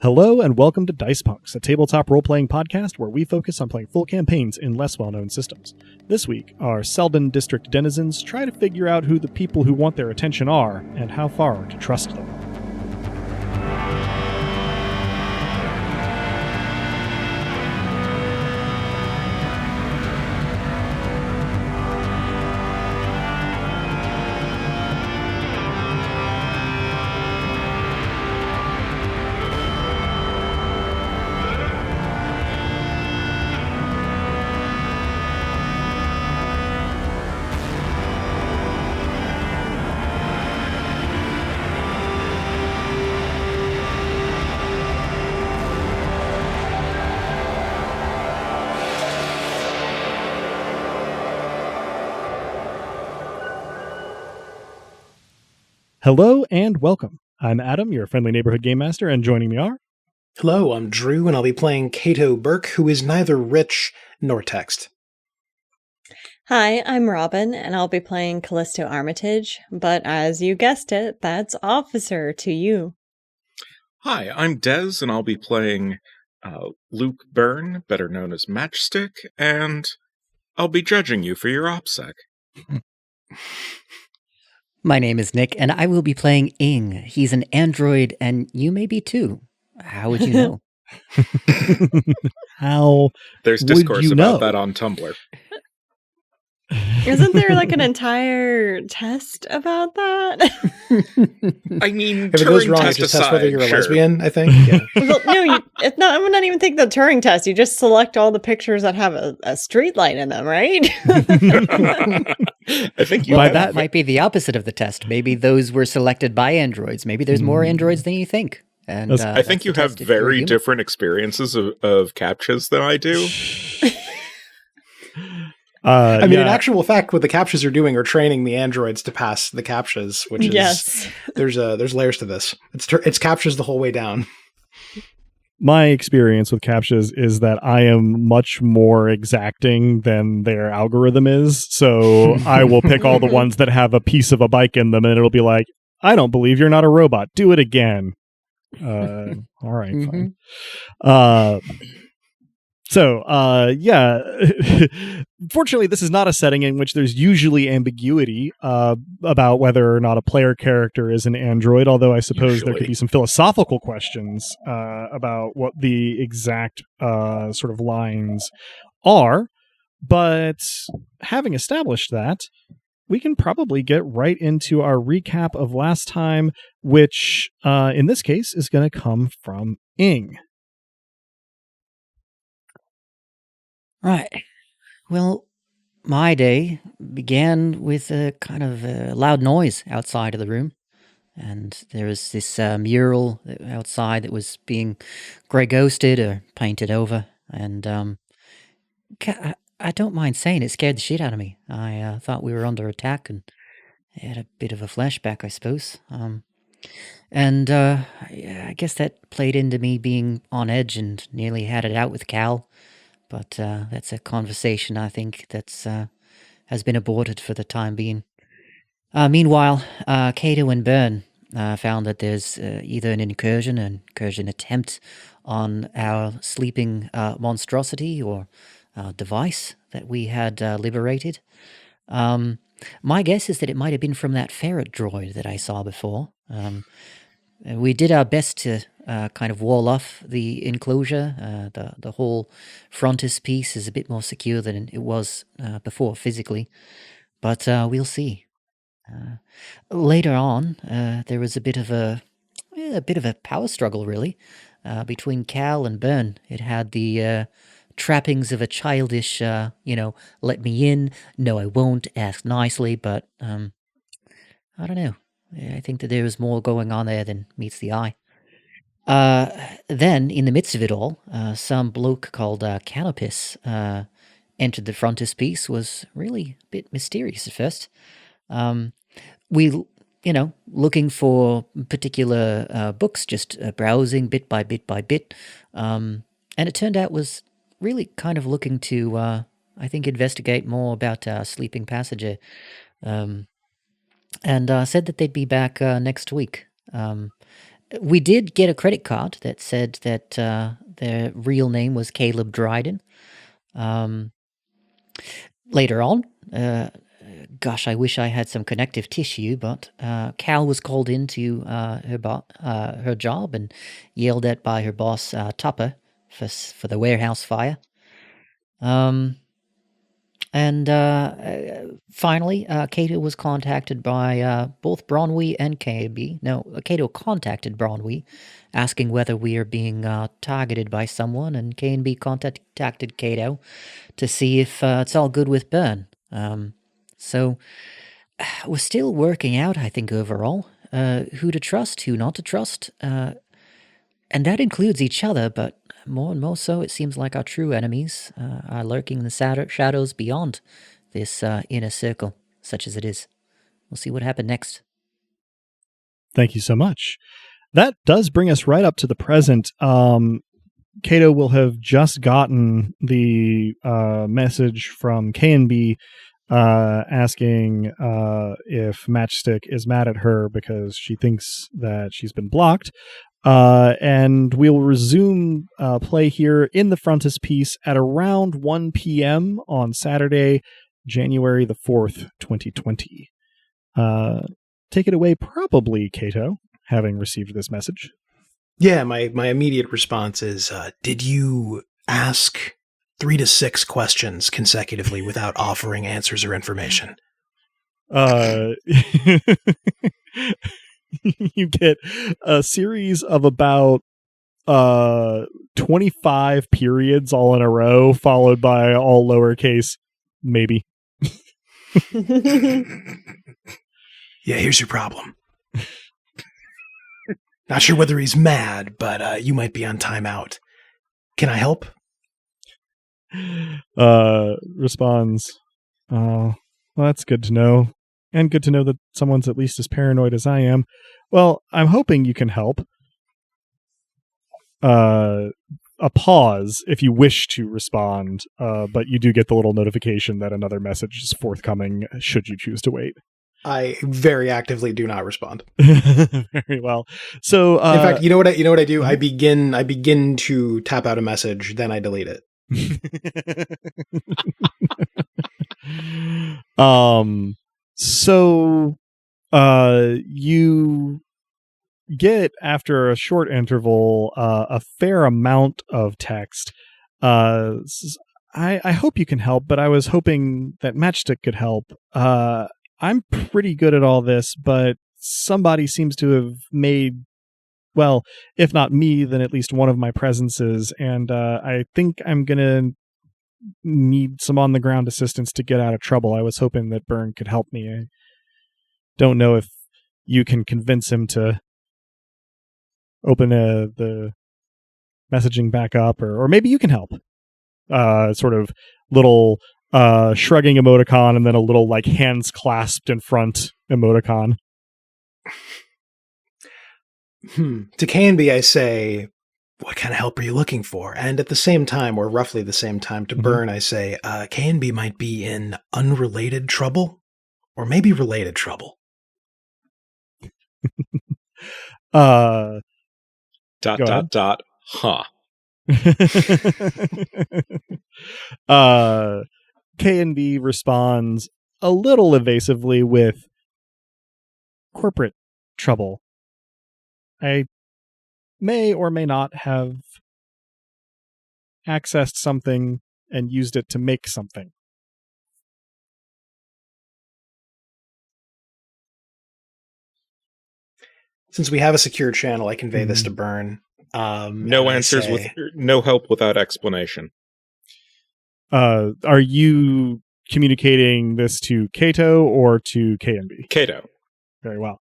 Hello and welcome to Dice Punks, a tabletop role-playing podcast where we focus on playing full campaigns in less well-known systems. This week, our Selden District denizens try to figure out who the people who want their attention are and how far to trust them. Hello and welcome. I'm Adam, your friendly neighborhood game master, and joining me are... Hello, I'm Drew, and I'll be playing Cato Burke, who is neither rich nor text. Hi, I'm Robin, and I'll be playing Callisto Armitage, but as you guessed it, that's Officer to you. Hi, I'm Dez, and I'll be playing Luke Byrne, better known as Matchstick, and I'll be judging you for your OPSEC. My name is Nick, and I will be playing Ing. He's an android, and you may be too. How would you know? How There's would discourse you about know? that on Tumblr. Isn't there like an entire test about that? I mean, If it goes Turing wrong, it test just tests aside, whether you're a sure. lesbian, I think. Yeah. Well, no, it's not. I would not even think the Turing test. You just select all the pictures that have a street light in them, right? I think you By have that- Might be the opposite of the test. Maybe those were selected by androids. Maybe there's more androids than you think. And I think you have very different experiences of CAPTCHAs than I do. I mean, in actual fact, what the CAPTCHAs are doing are training the androids to pass the CAPTCHAs, which is Yes. there's layers to this. It's CAPTCHAs the whole way down. My experience with CAPTCHAs is that I am much more exacting than their algorithm is, so I will pick all the ones that have a piece of a bike in them, and it'll be like, I don't believe you're not a robot. Do it again. All right, fine. Fortunately, this is not a setting in which there's usually ambiguity about whether or not a player character is an android, although I suppose there could be some philosophical questions about what the exact sort of lines are. But having established that, we can probably get right into our recap of last time, which in this case is going to come from Ing. Right. Well, my day began with a kind of loud noise outside of the room. And there was this mural outside that was being grey ghosted or painted over. And I don't mind saying it scared the shit out of me. I thought we were under attack and I had a bit of a flashback, I suppose. I guess that played into me being on edge and nearly had it out with Cal. But that's a conversation I think that's has been aborted for the time being. Meanwhile, Cato and Byrne found that there's either an incursion attempt on our sleeping monstrosity or device that we had liberated. My guess is that it might have been from that ferret droid that I saw before. We did our best to kind of wall off the enclosure. The whole frontispiece is a bit more secure than it was before physically, but we'll see. Later on, there was a bit of a power struggle, really, between Cal and Byrne. It had the trappings of a childish, let me in, no I won't, ask nicely, but I don't know. I think that there was more going on there than meets the eye. Then, in the midst of it all, some bloke called Canopus entered the frontispiece. Was really a bit mysterious at first. We, looking for particular books, just browsing bit by bit by bit. And it turned out was really kind of looking to, I think, investigate more about our sleeping passenger. And said that they'd be back next week. we did get a credit card that said that their real name was Caleb Dryden. Later on, gosh, I wish I had some connective tissue, but Cal was called into her job and yelled at by her boss, Tupper, for the warehouse fire. And finally, Cato was contacted by both Bronwy and KB. No, Cato contacted Bronwy, asking whether we are being targeted by someone, and K&B contacted Cato to see if it's all good with Byrne. So we're still working out, I think, overall, who to trust, who not to trust. And that includes each other, but more and more so, it seems like our true enemies are lurking in the shadows beyond this inner circle, such as it is. We'll see what happens next. Thank you so much. That does bring us right up to the present. Cato will have just gotten the message from K&B asking if Matchstick is mad at her because she thinks that she's been blocked. And we'll resume play here in the Frontispiece at around 1 p.m. on Saturday, January the 4th, 2020. Take it away, probably, Cato, having received this message. Yeah, my immediate response is, did you ask 3 to 6 questions consecutively without offering answers or information? You get a series of about 25 periods all in a row, followed by all lowercase, maybe. Yeah, here's your problem. Not sure whether he's mad, but you might be on timeout. Can I help? Responds, well, that's good to know. And good to know that someone's at least as paranoid as I am. Well, I'm hoping you can help. A pause if you wish to respond, but you do get the little notification that another message is forthcoming should you choose to wait. I very actively do not respond. Very well. So, in fact, you know what I do? I begin to tap out a message, then I delete it. So, you get, after a short interval, a fair amount of text. I hope you can help, but I was hoping that Matchstick could help. I'm pretty good at all this, but somebody seems to have made, well, if not me, then at least one of my presences, and I think I'm going to need some on-the-ground assistance to get out of trouble. I was hoping that Byrne could help me. I don't know if you can convince him to open the messaging back up, or maybe you can help. Sort of little shrugging emoticon, and then a little like hands clasped in front emoticon. To Canby, I say, what kind of help are you looking for? And at the same time, or roughly the same time, to Byrne, I say, Canby might be in unrelated trouble, or maybe related trouble. Huh. K&B responds a little evasively with corporate trouble. I may or may not have accessed something and used it to make something. Since we have a secure channel, I convey this to Byrne. No answers with no help without explanation. Are you communicating this to Cato or to K&B? Cato. Very well.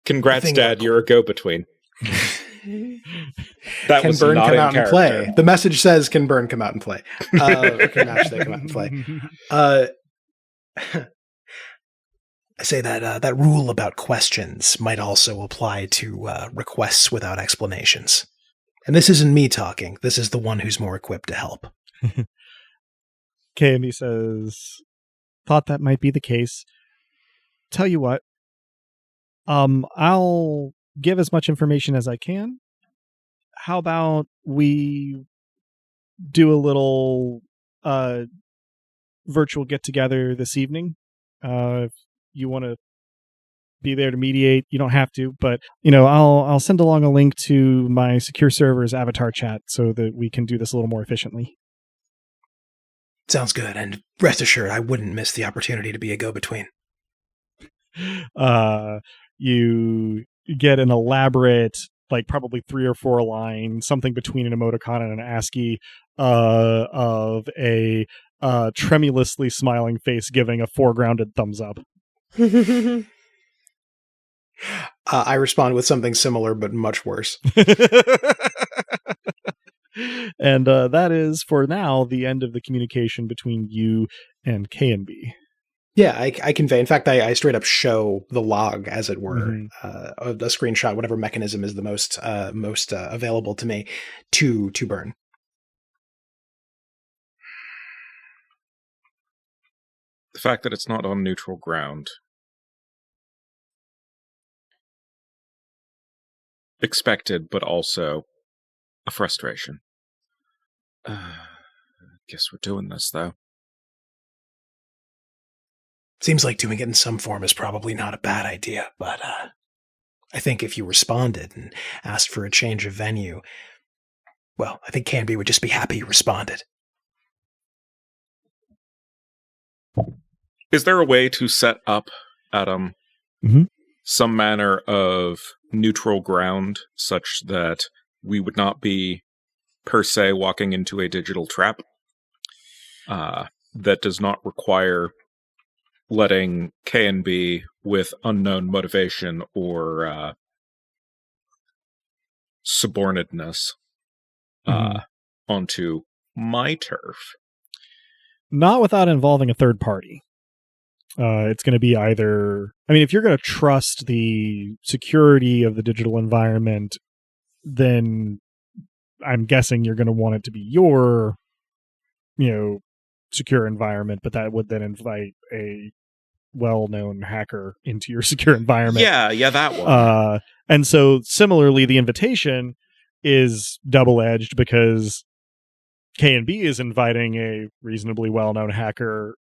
Congrats, Dad. You're a go-between. That can was Byrne not come in out character. and play? The message says, "Can Byrne come out and play?" Can Matchstick come out and play? I say that that rule about questions might also apply to requests without explanations. And this isn't me talking. This is the one who's more equipped to help. KMB says, thought that might be the case. Tell you what, I'll give as much information as I can. How about we do a little virtual get together this evening? If you want to be there to mediate, you don't have to, but I'll send along a link to my secure server's avatar chat so that we can do this a little more efficiently. Sounds good, and rest assured, I wouldn't miss the opportunity to be a go-between. You get an elaborate, like probably 3 or 4 line, something between an emoticon and an ASCII, of a tremulously smiling face giving a foregrounded thumbs up. I respond with something similar, but much worse. And that is, for now, the end of the communication between you and K&B. Yeah, I convey. In fact, I straight up show the log, as it were, a screenshot, whatever mechanism is the most available to me, to Burn. The fact that it's not on neutral ground. Expected, but also a frustration. Guess we're doing this, though. Seems like doing it in some form is probably not a bad idea, but I think if you responded and asked for a change of venue, well, I think Canby would just be happy you responded. Is there a way to set up, Adam, some manner of neutral ground such that we would not be, per se, walking into a digital trap that does not require letting K&B with unknown motivation or subordinateness onto my turf? Not without involving a third party. It's going to be either, if you're going to trust the security of the digital environment, then I'm guessing you're going to want it to be your, secure environment, but that would then invite a well-known hacker into your secure environment. Yeah, that one. And so similarly, the invitation is double-edged because K&B is inviting a reasonably well-known hacker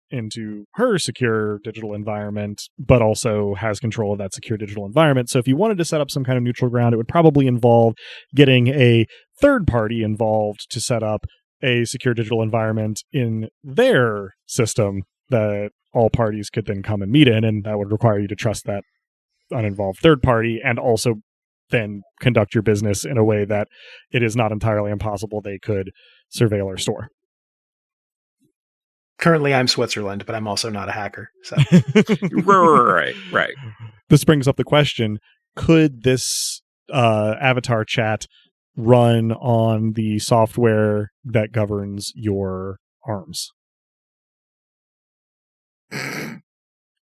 into her secure digital environment, but also has control of that secure digital environment. So if you wanted to set up some kind of neutral ground, it would probably involve getting a third party involved to set up a secure digital environment in their system that all parties could then come and meet in, and that would require you to trust that uninvolved third party and also then conduct your business in a way that it is not entirely impossible they could surveil or store. Currently, I'm Switzerland, but I'm also not a hacker. So. Right. This brings up the question, could this avatar chat run on the software that governs your arms?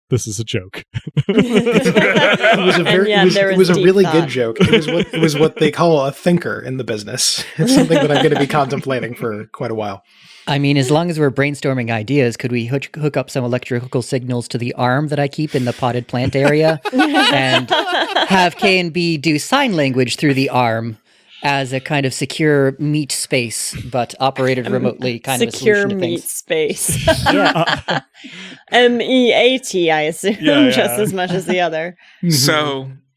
This is a joke. It was a really good joke. It was what they call a thinker in the business. It's something that I'm going to be contemplating for quite a while. As long as we're brainstorming ideas, could we hook up some electrical signals to the arm that I keep in the potted plant area and have K&B do sign language through the arm as a kind of secure meat space, but operated remotely, kind of a solution to things? Secure meat space. Yeah. MEAT, I assume, just as much as the other.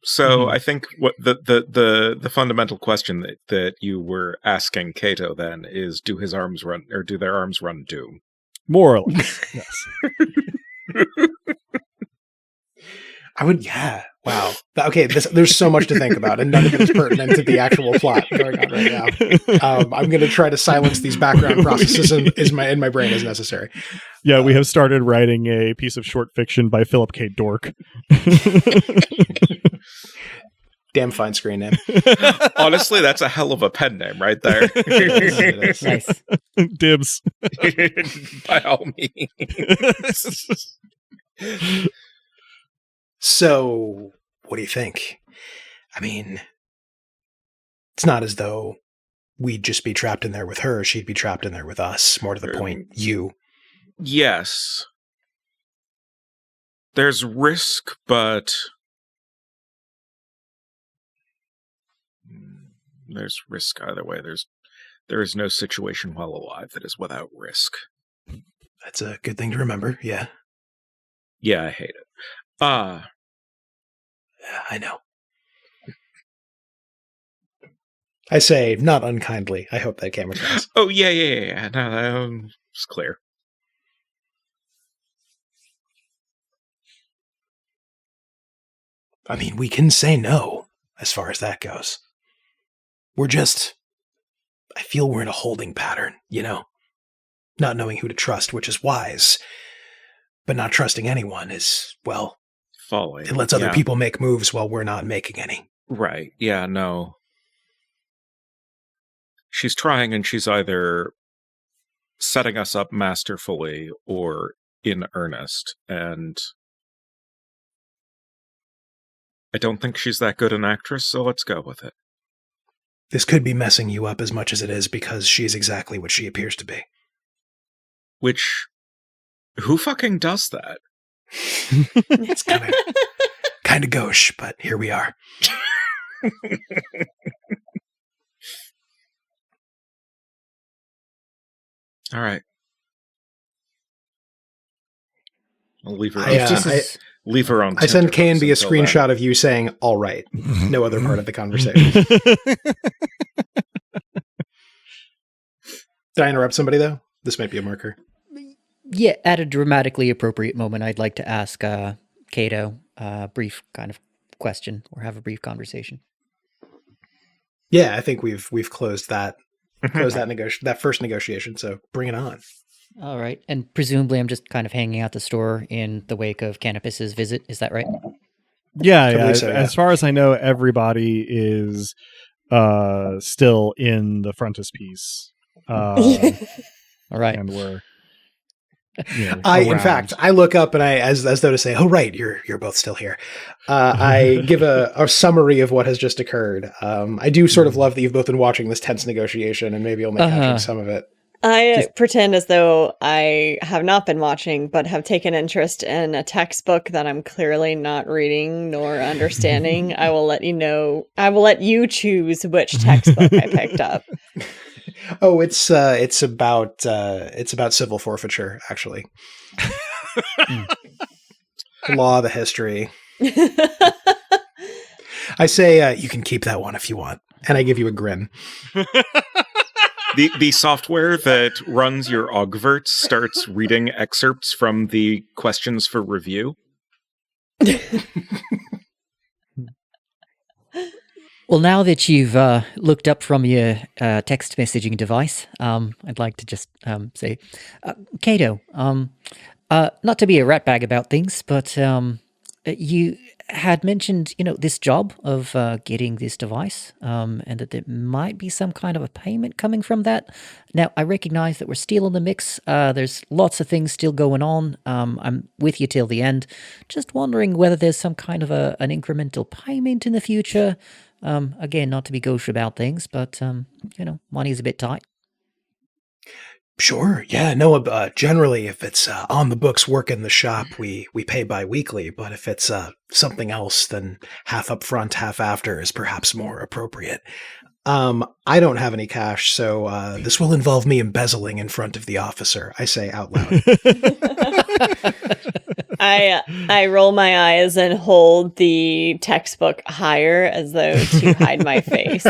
So I think what the fundamental question that you were asking Cato then is, do their arms run Doom? More or less, yes. I would, yeah. Wow. Okay, there's so much to think about, and none of it is pertinent to the actual plot going on right now. I'm going to try to silence these background processes in my brain as necessary. Yeah, we have started writing a piece of short fiction by Philip K. Dork. Damn fine screen name. Honestly, that's a hell of a pen name right there. It is. Nice. Dibs. By all means. So, what do you think? It's not as though we'd just be trapped in there with her. She'd be trapped in there with us. More to the point, you. Yes. There's risk, but There's risk either way. There is no situation while alive that is without risk. That's a good thing to remember, yeah. Yeah, I hate it. Yeah, I know. I say, not unkindly. I hope that came across. Oh, yeah. No, it's clear. I mean, we can say no, as far as that goes. I feel we're in a holding pattern, Not knowing who to trust, which is wise. But not trusting anyone is, well... Folly. It lets other people make moves while we're not making any. Right, yeah, no. She's trying, and she's either setting us up masterfully or in earnest, and I don't think she's that good an actress, so let's go with it. This could be messing you up as much as it is because she's exactly what she appears to be. Which, who fucking does that? It's kind of gauche, but here we are. All right. I'll leave her. Leave her on. I send K&B a screenshot of you saying "all right." No other part of the conversation. Did I interrupt somebody though? This might be a marker. Yeah, at a dramatically appropriate moment, I'd like to ask Cato a brief kind of question or have a brief conversation. Yeah, I think we've closed that that first negotiation. So bring it on. All right, and presumably I'm just kind of hanging out the store in the wake of Canopus's visit. Is that right? Yeah. So, yeah. As far as I know, everybody is still in the frontispiece. All right, and we're. In fact, I look up and as though to say, "Oh, right, you're both still here." I give a summary of what has just occurred. I do sort of love that you've both been watching this tense negotiation, and maybe only catching some of it. I pretend as though I have not been watching, but have taken interest in a textbook that I'm clearly not reading nor understanding. I will let you know. I will let you choose which textbook I picked up. Oh, it's about civil forfeiture, actually. Law, the history. I say you can keep that one if you want, and I give you a grin. The software that runs your Ogverts starts reading excerpts from the questions for review. Well, now that you've looked up from your text messaging device, I'd like to just say, Cato, not to be a ratbag about things, but you had mentioned, this job of getting this device, and that there might be some kind of a payment coming from that. Now, I recognize that we're still in the mix. There's lots of things still going on. I'm with you till the end. Just wondering whether there's some kind of an incremental payment in the future. Again, not to be gauche about things, but, money's a bit tight. Sure. Yeah. No, generally, if it's on the books work in the shop, we pay bi-weekly. But if it's something else, then half up front, half after is perhaps more appropriate. I don't have any cash, so this will involve me embezzling in front of the officer, I say out loud. I roll my eyes and hold the textbook higher as though to hide my face.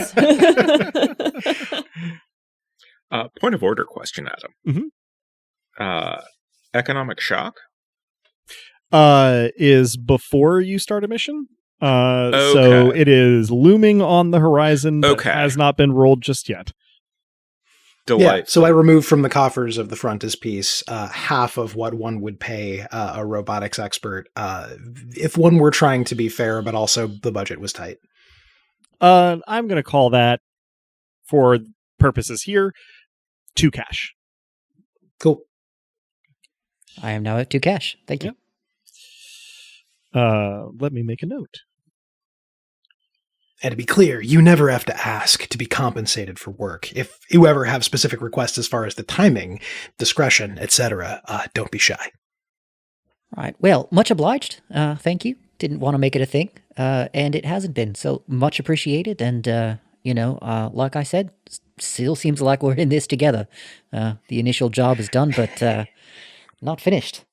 Point of order question, Adam. Mm-hmm. Economic shock? Is before you start a mission. So it is looming on the horizon, but has not been rolled just yet. Delightful. Yeah, so I removed from the coffers of the frontispiece half of what one would pay a robotics expert if one were trying to be fair, but also the budget was tight. I'm going to call that, for purposes here, 2 cash. Cool. I am now at 2 cash. Thank you. Let me make a note. And to be clear, you never have to ask to be compensated for work. If you ever have specific requests as far as the timing, discretion, etc., don't be shy. Right. Well, much obliged. Thank you. Didn't want to make it a thing, and it hasn't been. So much appreciated. And like I said, still seems like we're in this together. The initial job is done, but not finished.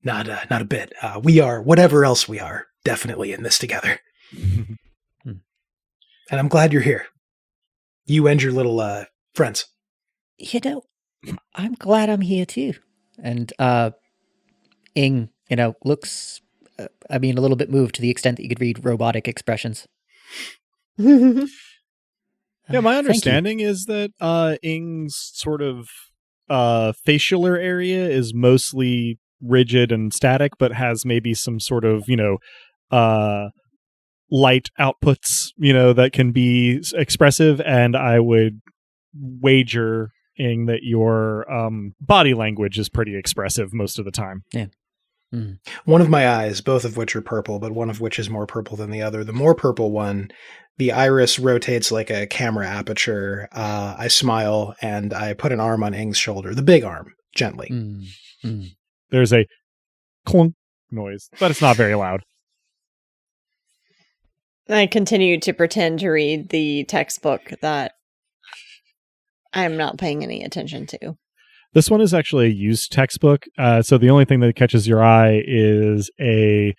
Not a bit. We are, whatever else we are, definitely in this together. And I'm glad you're here. You and your little friends. I'm glad I'm here too. And Ing, looks, a little bit moved to the extent that you could read robotic expressions. Yeah, my understanding is that Ing's sort of facialer area is mostly rigid and static, but has maybe some sort of, light outputs, that can be expressive. And I would wager, Ing, that your body language is pretty expressive most of the time. Yeah. Mm. One of my eyes, both of which are purple, but one of which is more purple than the other. The more purple one, the iris rotates like a camera aperture. I smile and I put an arm on Ing's shoulder, the big arm, gently. Mm. Mm. There's a clunk noise, but it's not very loud. I continue to pretend to read the textbook that I'm not paying any attention to. This one is actually a used textbook. So the only thing that catches your eye is a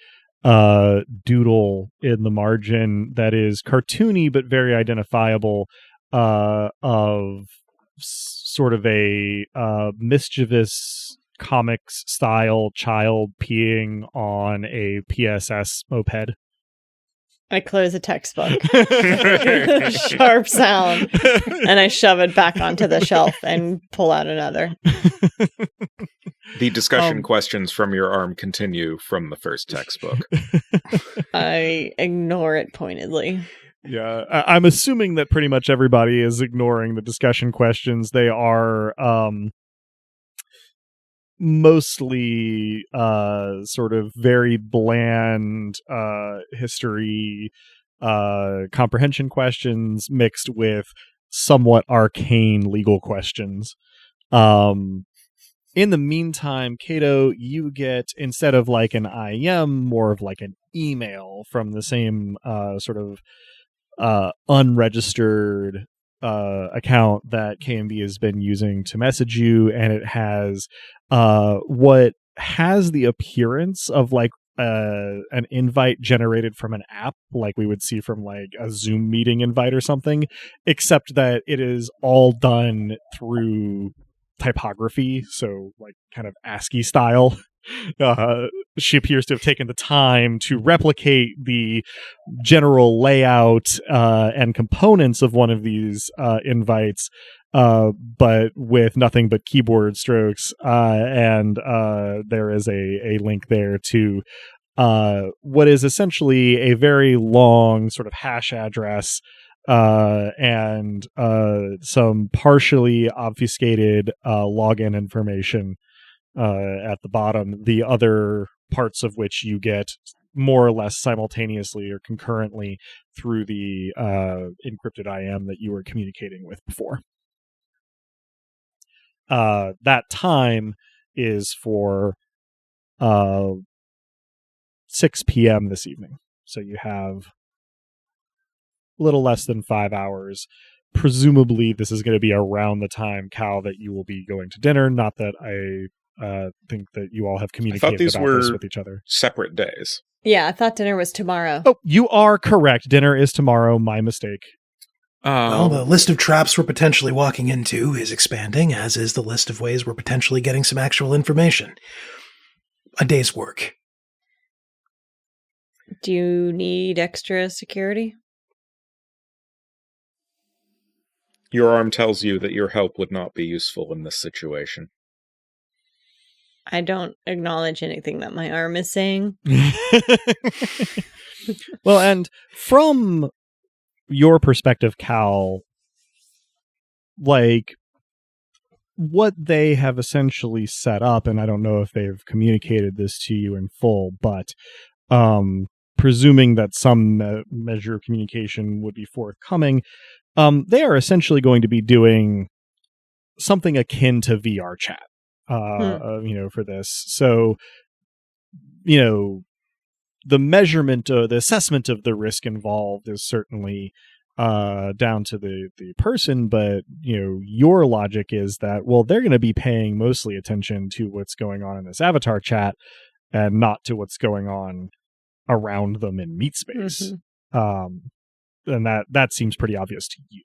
doodle in the margin that is cartoony but very identifiable, of sort of a mischievous comics style child peeing on a PSS moped. I close the textbook. Sharp sound. And I shove it back onto the shelf and pull out another. The discussion questions from your arm continue from the first textbook. I ignore it pointedly. Yeah, I'm assuming that pretty much everybody is ignoring the discussion questions. They are mostly sort of very bland history comprehension questions mixed with somewhat arcane legal questions. In the meantime, Cato, you get, instead of like an IM, more of like an email from the same sort of unregistered account that KMB has been using to message you, and it has what has the appearance of like an invite generated from an app, like we would see from like a Zoom meeting invite or something, except that it is all done through typography, so like kind of ASCII style. She appears to have taken the time to replicate the general layout and components of one of these invites, but with nothing but keyboard strokes. And there is a link there to what is essentially a very long sort of hash address and some partially obfuscated login information at the bottom, the other parts of which you get more or less simultaneously or concurrently through the encrypted IM that you were communicating with before. That time is for 6 p.m. this evening. So you have a little less than 5 hours. Presumably this is going to be around the time, Cal, that you will be going to dinner. Not that I think that you all have communicated about this with each other. Separate days. Yeah, I thought dinner was tomorrow. Oh, you are correct. Dinner is tomorrow. My mistake. Well, the list of traps we're potentially walking into is expanding, as is the list of ways we're potentially getting some actual information. A day's work. Do you need extra security? Your arm tells you that your help would not be useful in this situation. I don't acknowledge anything that my arm is saying. Well, and from your perspective, Cal, like what they have essentially set up, and I don't know if they've communicated this to you in full, but presuming that some measure of communication would be forthcoming, they are essentially going to be doing something akin to VR chat. For this. So, the measurement, the assessment of the risk involved is certainly down to the person, but your logic is that, well, they're going to be paying mostly attention to what's going on in this avatar chat and not to what's going on around them in meat space. And that seems pretty obvious to you.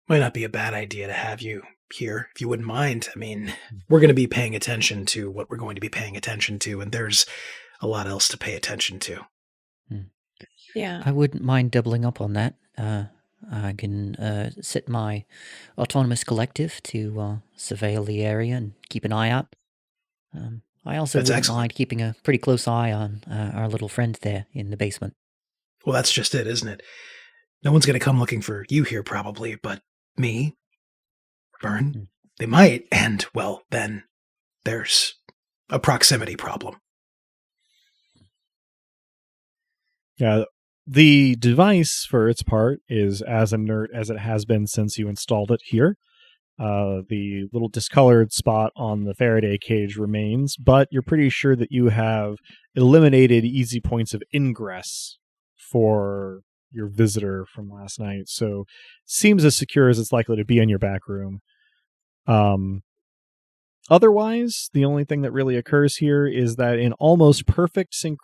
Might not be a bad idea to have you here, if you wouldn't mind. I mean, we're going to be paying attention to what we're going to be paying attention to, and there's a lot else to pay attention to. Yeah. I wouldn't mind doubling up on that. I can set my autonomous collective to surveil the area and keep an eye out. I also wouldn't mind keeping a pretty close eye on our little friend there in the basement. Well, that's just it, isn't it? No one's going to come looking for you here, probably, but me, Byrne, they might, and, well, then there's a proximity problem. Yeah, the device, for its part, is as inert as it has been since you installed it here. The little discolored spot on the Faraday cage remains, but you're pretty sure that you have eliminated easy points of ingress for your visitor from last night. So seems as secure as it's likely to be in your back room. Otherwise, the only thing that really occurs here is that in almost perfect sync,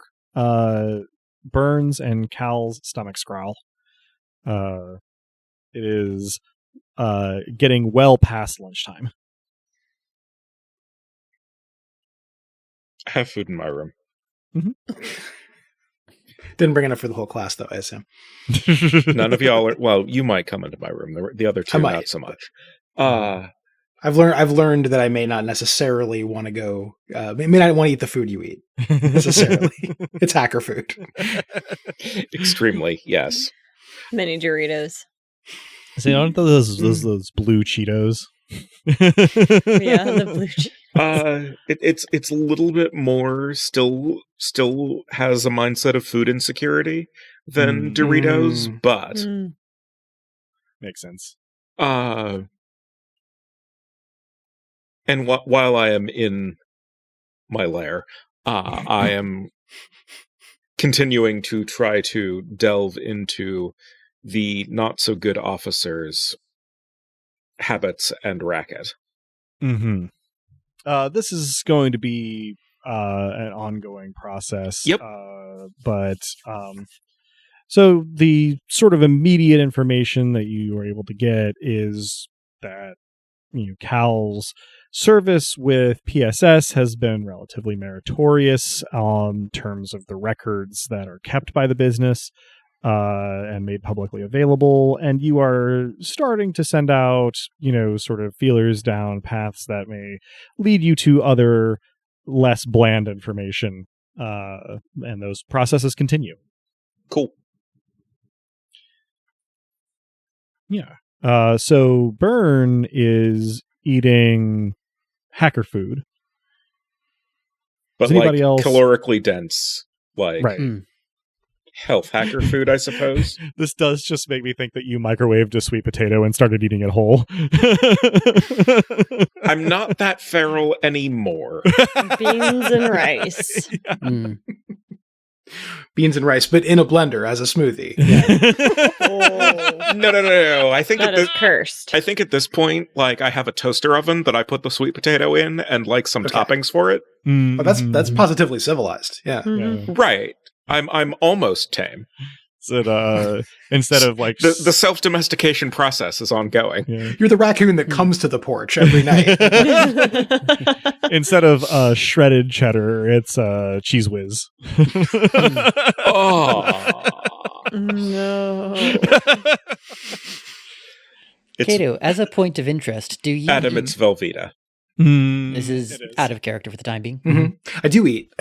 Burns and Cal's stomachs growl. It is getting well past lunchtime. I have food in my room. Didn't bring enough for the whole class, though, I assume. None of y'all are... Well, you might come into my room. The other two, not so much. I've learned that I may not necessarily want to go... may not want to eat the food you eat, necessarily. It's hacker food. Extremely, yes. Mini Doritos. See, aren't those blue Cheetos? Yeah, the blue Cheetos. It's a little bit more still has a mindset of food insecurity than Doritos, but makes sense. And while I am in my lair, I am continuing to try to delve into the not so good officers' habits and racket. This is going to be an ongoing process. Yep. So the sort of immediate information that you were able to get is that Cal's service with PSS has been relatively meritorious in terms of the records that are kept by the business and made publicly available, and you are starting to send out, sort of feelers down paths that may lead you to other less bland information, and those processes continue. Cool. Yeah. So Byrne is eating hacker food. But anybody else calorically dense, right. Health hacker food, I suppose. This does just make me think that you microwaved a sweet potato and started eating it whole. I'm not that feral anymore. Beans and rice. Yeah. Beans and rice, but in a blender as a smoothie. Oh. No. I think that is cursed. I think at this point, I have a toaster oven that I put the sweet potato in and some toppings for it. Oh, that's positively civilized. Yeah. Right. I'm almost tame. So instead of the self-domestication process is ongoing. Yeah. You're the raccoon that comes to the porch every night. Instead of shredded cheddar, it's Cheese Whiz. Oh no. Kato, as a point of interest, do you... Adam, it's Velveeta. This is out of character for the time being. Mm-hmm. I do eat.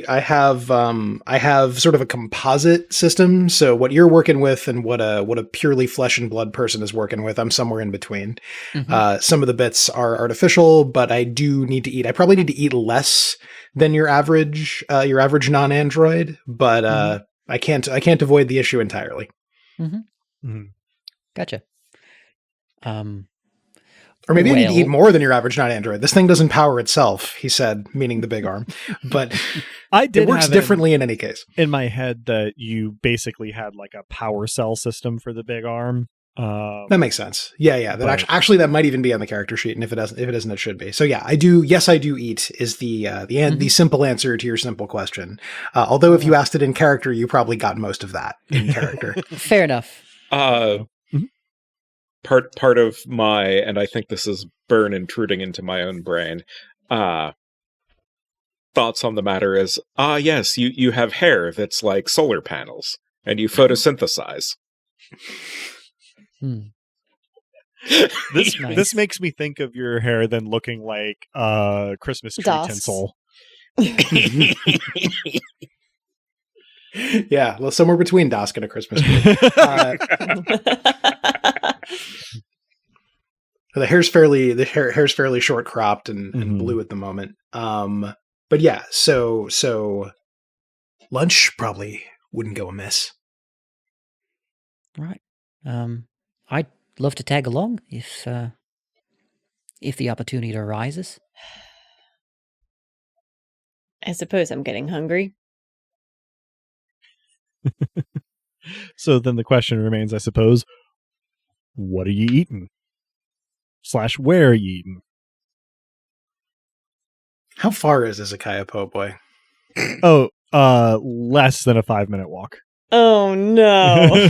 I have sort of a composite system. So what you're working with and what a purely flesh and blood person is working with, I'm somewhere in between. Some of the bits are artificial, but I do need to eat. I probably need to eat less than your average non-android, but I can't avoid the issue entirely. Gotcha. Or maybe you need to eat more than your average night android. This thing doesn't power itself, he said, meaning the big arm. But it works differently in any case. In my head that you basically had like a power cell system for the big arm. That makes sense. Yeah. That actually that might even be on the character sheet, and if it isn't, it should be. So yeah, I do. Yes, I do eat is the simple answer to your simple question. Although if you asked it in character, you probably got most of that in character. Fair enough. Part of my, and I think this is Byrne intruding into my own brain, thoughts on the matter is, yes, you have hair that's like solar panels, and you photosynthesize. This makes me think of your hair then looking like Christmas tree tinsel. Yeah, well, somewhere between Dosk and a Christmas tree. The hair's fairly short cropped and blue at the moment. But yeah, so lunch probably wouldn't go amiss. Right. I'd love to tag along if the opportunity arises. I suppose I'm getting hungry. So then the question remains, I suppose, what are you eating? / where are you eating? How far is Izakaya Po' Boy? Oh, less than a 5-minute walk. Oh no.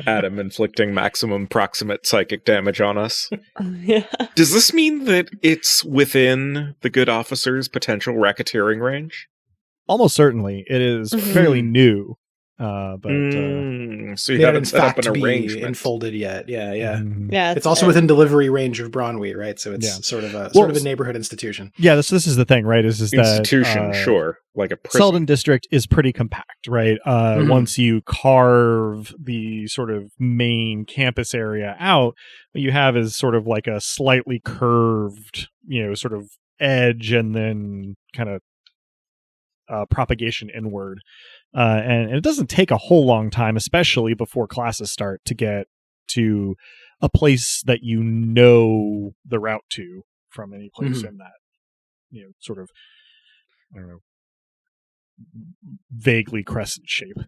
Adam inflicting maximum proximate psychic damage on us. Yeah. Does this mean that it's within the good officer's potential racketeering range? Almost certainly. It is fairly new. So you haven't set up an arrangement enfolded yet. Yeah. Yeah. It's also within delivery range of Bronwy, right? So it's sort of a neighborhood institution. Yeah, this is the thing, right? Is institution, that, sure, like a prison. Selden District is pretty compact, right? Once you carve the sort of main campus area out, what you have is sort of like a slightly curved, sort of edge, and then kind of propagation inward. And it doesn't take a whole long time, especially before classes start, to get to a place that you know the route to from any place in that, sort of, I don't know, vaguely crescent shape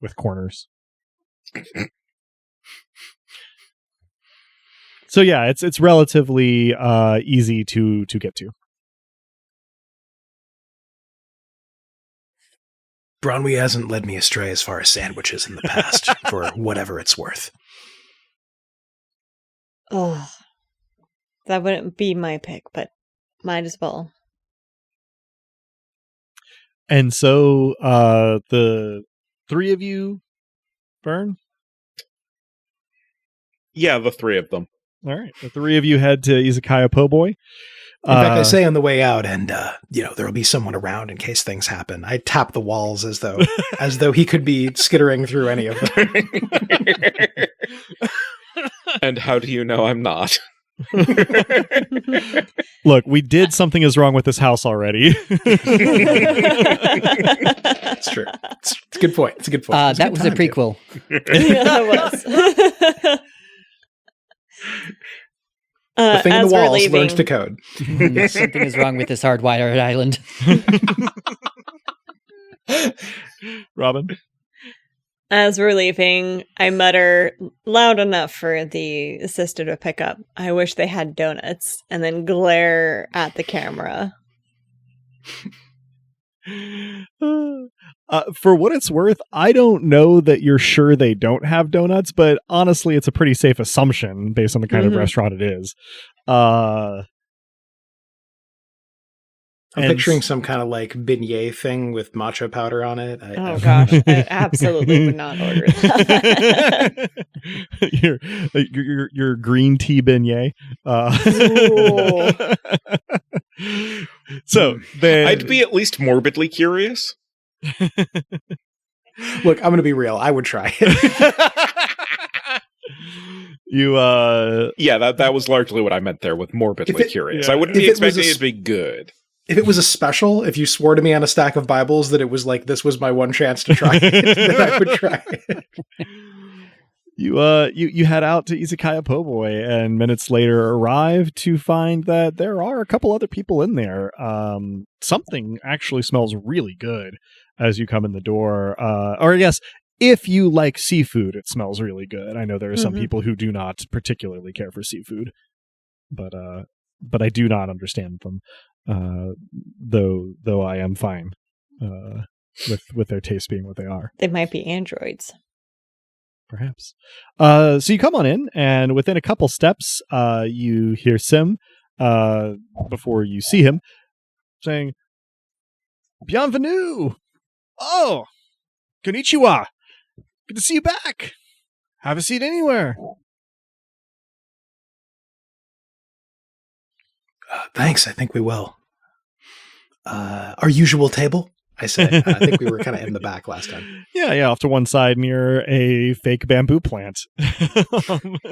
with corners. So yeah, it's relatively easy to get to. Bronwy hasn't led me astray as far as sandwiches in the past, for whatever it's worth. Oh, that wouldn't be my pick, but might as well. And so the three of you, Byrne? Yeah, the three of them. All right. The three of you head to Izakaya Po' Boy. In fact, I say on the way out, and there'll be someone around in case things happen. I tap the walls as though he could be skittering through any of them. And how do you know I'm not? Look, we did Something Is Wrong with This House already. It's true. It's a good point. It's a good point. That was a prequel. Yeah, that was. The thing in the walls learns to code. Something is wrong with this hardwired island. Robin? As we're leaving, I mutter loud enough for the assistant to pick up, "I wish they had donuts," and then glare at the camera. For what it's worth, I don't know that you're sure they don't have donuts, but honestly, it's a pretty safe assumption based on the kind of restaurant it is. I'm picturing some kind of like beignet thing with matcha powder on it. Gosh, I absolutely would not order that. your green tea beignet. So I'd be at least morbidly curious. Look, I'm going to be real. I would try it. That was largely what I meant there with morbidly curious. I wouldn't be expecting it to be good. If it was a special, if you swore to me on a stack of Bibles that it was like this was my one chance to try it, then I would try it. You head out to Izakaya Po'boy, and minutes later arrive to find that there are a couple other people in there. Something actually smells really good as you come in the door. Or I guess if you like seafood, it smells really good. I know there are some people who do not particularly care for seafood, but I do not understand them. Though I am fine with their tastes being what they are. They might be androids. Perhaps. So you come on in, and within a couple steps, you hear Sim, before you see him, saying, "Bienvenue! Oh, konnichiwa! Good to see you back! Have a seat anywhere." Thanks, I think we will. Our usual table? I said. I think we were kind of in the back last time. Yeah, off to one side near a fake bamboo plant. It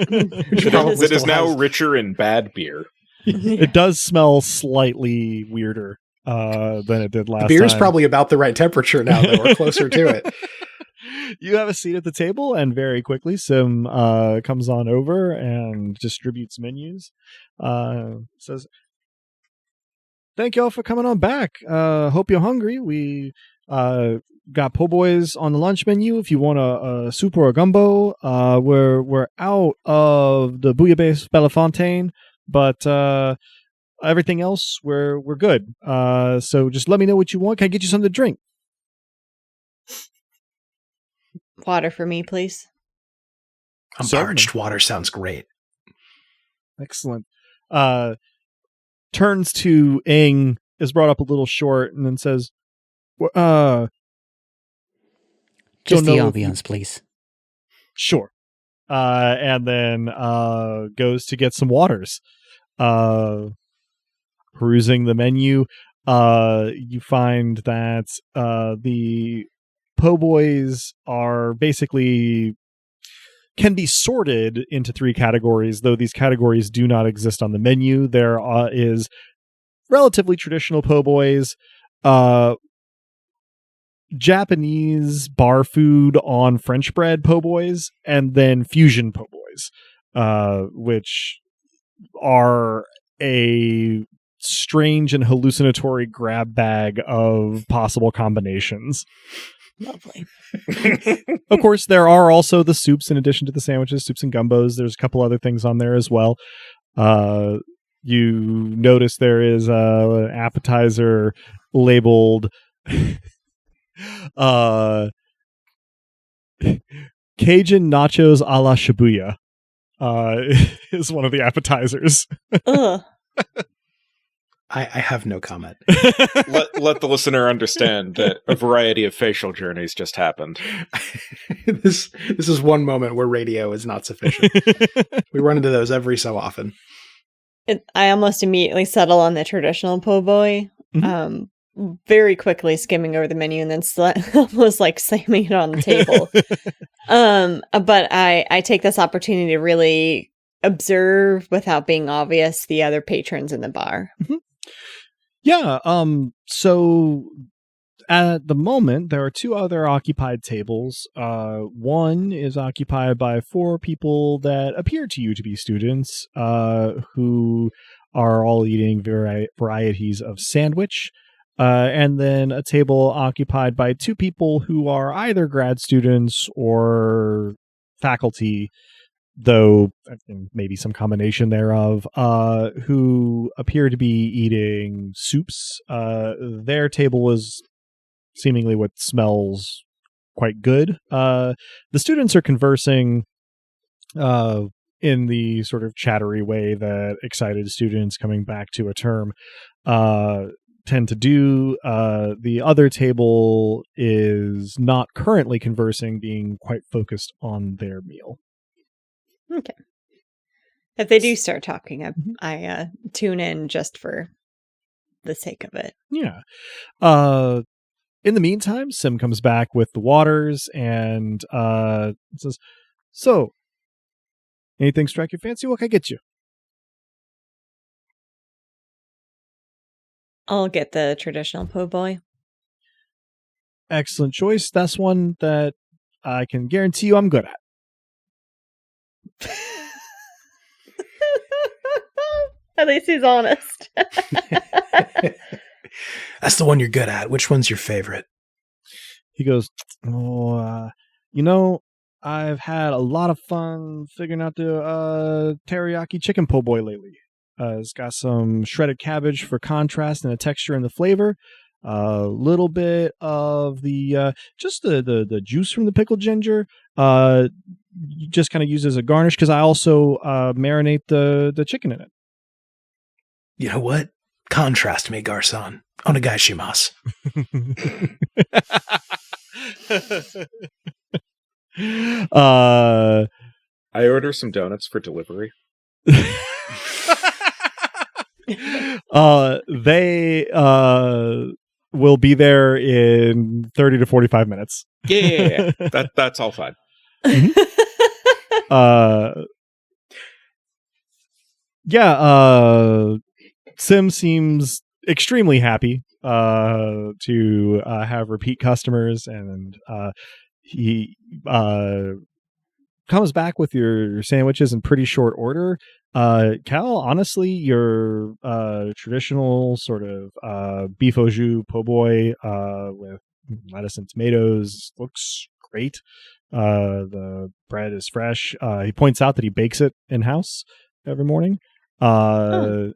is now richer in bad beer. It does smell slightly weirder than it did last time. The beer is probably about the right temperature now that we're closer to it. You have a seat at the table, and very quickly Sim comes on over and distributes menus. Says, "Thank y'all for coming on back. Hope you're hungry. We got po' boys on the lunch menu. If you want a soup or a gumbo, we're out of the bouillabaisse Belafontaine, but everything else we're good. So just let me know what you want. Can I get you something to drink?" Water for me, please. I'm parched. Water sounds great. Excellent. Turns to Ing, is brought up a little short, and then says, "Just the ambiance, please." Sure. And then goes to get some waters. Perusing the menu, you find that the po' boys are basically can be sorted into three categories, though these categories do not exist on the menu. There is relatively traditional po' boys, Japanese bar food on French bread po' boys, and then fusion po' boys, which are a strange and hallucinatory grab bag of possible combinations. Lovely. Of course, there are also the soups in addition to the sandwiches, soups and gumbos. There's a couple other things on there as well. You notice there is an appetizer labeled Cajun nachos a la Shibuya is one of the appetizers. Ugh. I have no comment. let the listener understand that a variety of facial journeys just happened. This is one moment where radio is not sufficient. We run into those every so often. I almost immediately settle on the traditional po' boy, very quickly skimming over the menu and then almost like slamming it on the table. But I take this opportunity to really observe, without being obvious, the other patrons in the bar. Mm-hmm. Yeah, so at the moment, there are two other occupied tables. One is occupied by 4 people that appear to you to be students, who are all eating varieties of sandwich. And then a table occupied by 2 people who are either grad students or faculty, though maybe some combination thereof, who appear to be eating soups. Their table is seemingly what smells quite good. The students are conversing in the sort of chattery way that excited students coming back to a term tend to do. The other table is not currently conversing, being quite focused on their meal. Okay. If they do start talking, I tune in just for the sake of it. Yeah. In the meantime, Sim comes back with the waters and says, "So, anything strike your fancy? What can I get you?" I'll get the traditional po' boy. Excellent choice. That's one that I can guarantee you I'm good at. At least he's honest. That's the one you're good at. Which one's your favorite? He goes, I've had a lot of fun figuring out the teriyaki chicken po' boy lately. It's got some shredded cabbage for contrast and a texture and the flavor. A little bit of the just the juice from the pickled ginger. Just kind of use as a garnish because I also marinate the chicken in it. You know what? Contrast me, garçon. Onegaishimasu. I order some donuts for delivery. They will be there in 30 to 45 minutes. Yeah. That's all fine. Sim seems extremely happy to have repeat customers, and he comes back with your sandwiches in pretty short order. Cal, honestly, your traditional sort of beef au jus po' boy with lettuce and tomatoes looks great. The bread is fresh. He points out that he bakes it in-house every morning. And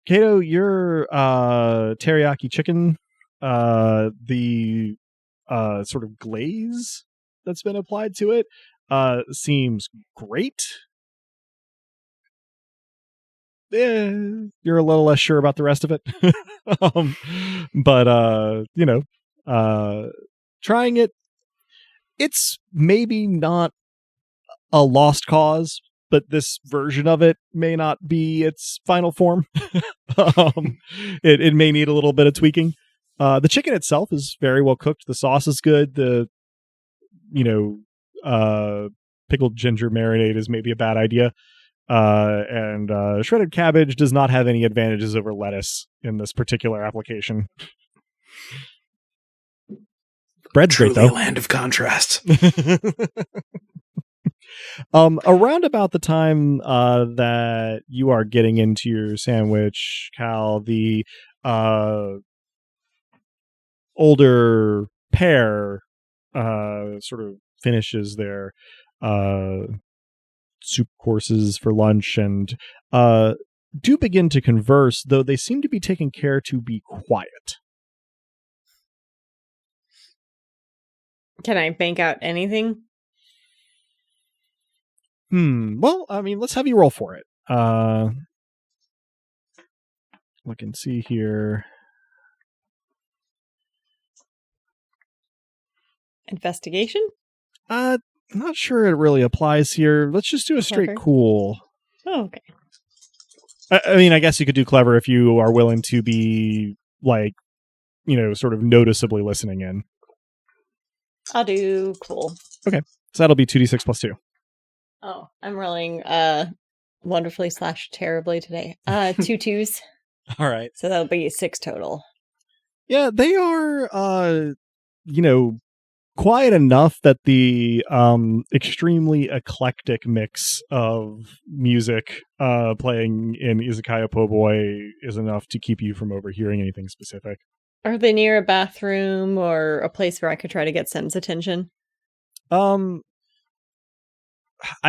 Kato, your teriyaki chicken, the sort of glaze that's been applied to it seems great. You're a little less sure about the rest of it. But trying it, it's maybe not a lost cause, but this version of it may not be its final form. It may need a little bit of tweaking. The chicken itself is very well cooked. The sauce is good. The pickled ginger marinade is maybe a bad idea. And shredded cabbage does not have any advantages over lettuce in this particular application. Bread's Truly great, though. A land of contrast. Around about the time that you are getting into your sandwich, Cal, the older pair sort of finishes their soup courses for lunch and do begin to converse, though they seem to be taking care to be quiet. Can I bank out anything? Well, I mean, let's have you roll for it. Look and see here. Investigation? Not sure it really applies here. Let's just do a straight Clever. cool. Oh, okay. I mean, I guess you could do clever if you are willing to be, like, sort of noticeably listening in. I'll do cool. Okay. So that'll be 2d6 plus 2. Oh, I'm rolling wonderfully / terribly today. 2 2s. All right. So that'll be 6 total. Yeah, they are, quiet enough that the extremely eclectic mix of music playing in Izakaya Po' Boy is enough to keep you from overhearing anything specific. Are they near a bathroom or a place where I could try to get Sim's attention? I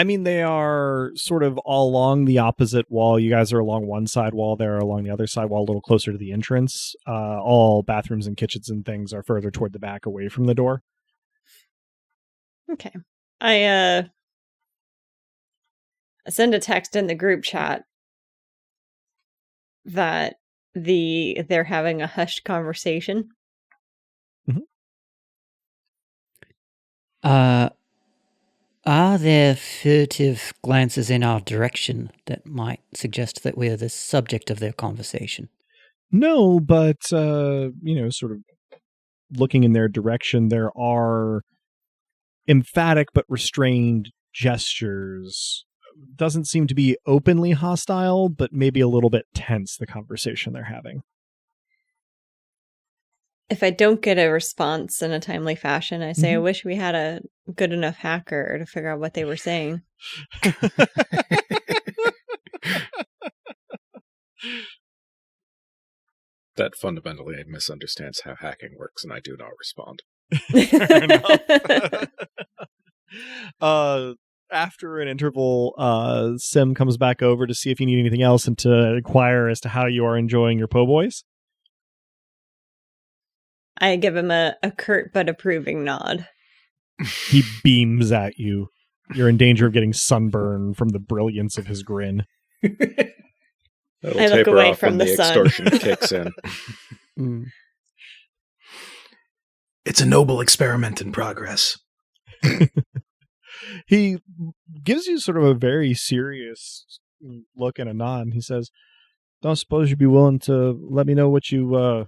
mean, they are sort of all along the opposite wall. You guys are along one side wall. They're along the other side wall, a little closer to the entrance. All bathrooms and kitchens and things are further toward the back, away from the door. Okay. I send a text in the group chat that they're having a hushed conversation. Are there furtive glances in our direction that might suggest that we're the subject of their conversation? No, but, sort of looking in their direction, there are emphatic but restrained gestures. Doesn't seem to be openly hostile, but maybe a little bit tense, the conversation they're having. if I don't get a response in a timely fashion, I say, I wish we had a good enough hacker to figure out what they were saying. That fundamentally misunderstands how hacking works, and I do not respond. Fair enough. After an interval, Sim comes back over to see if you need anything else and to inquire as to how you are enjoying your po' boys. I give him a curt but approving nod. He beams at you. You're in danger of getting sunburn from the brilliance of his grin. That'll I look taper away off from when the the sun. extortion kicks in. It's a noble experiment in progress. He gives you sort of a very serious look and a nod. He says, don't suppose you'd be willing to let me know what you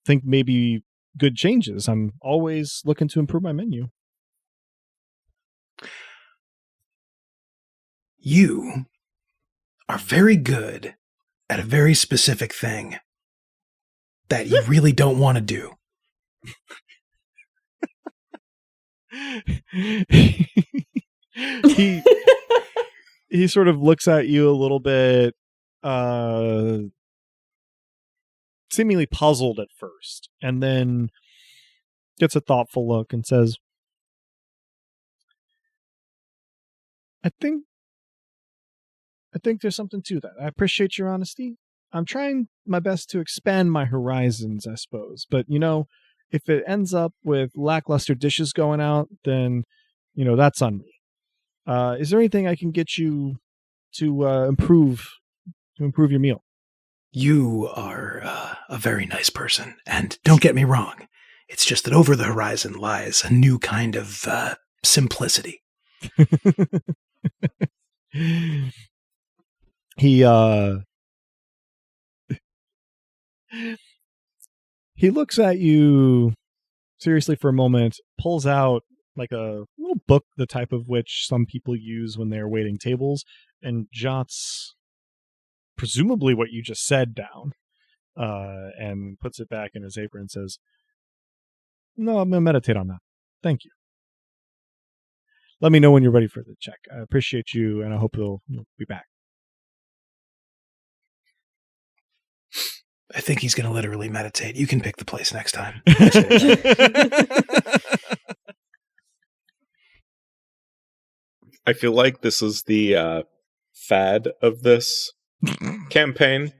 think may be good changes. I'm always looking to improve my menu. You are very good at a very specific thing that you really don't want to do. he sort of looks at you a little bit seemingly puzzled at first, and then gets a thoughtful look and says, I think there's something to that. I appreciate your honesty. I'm trying my best to expand my horizons, I suppose. But, if it ends up with lackluster dishes going out, then, that's on me. Is there anything I can get you to improve your meal? You are a very nice person. And don't get me wrong. It's just that over the horizon lies a new kind of simplicity. He looks at you seriously for a moment, pulls out like a little book, the type of which some people use when they're waiting tables, and jots presumably what you just said down, and puts it back in his apron and says, no, I'm going to meditate on that. Thank you. Let me know when you're ready for the check. I appreciate you, and I hope you'll be back. I think he's going to literally meditate. You can pick the place next time. I feel like this is the fad of this campaign.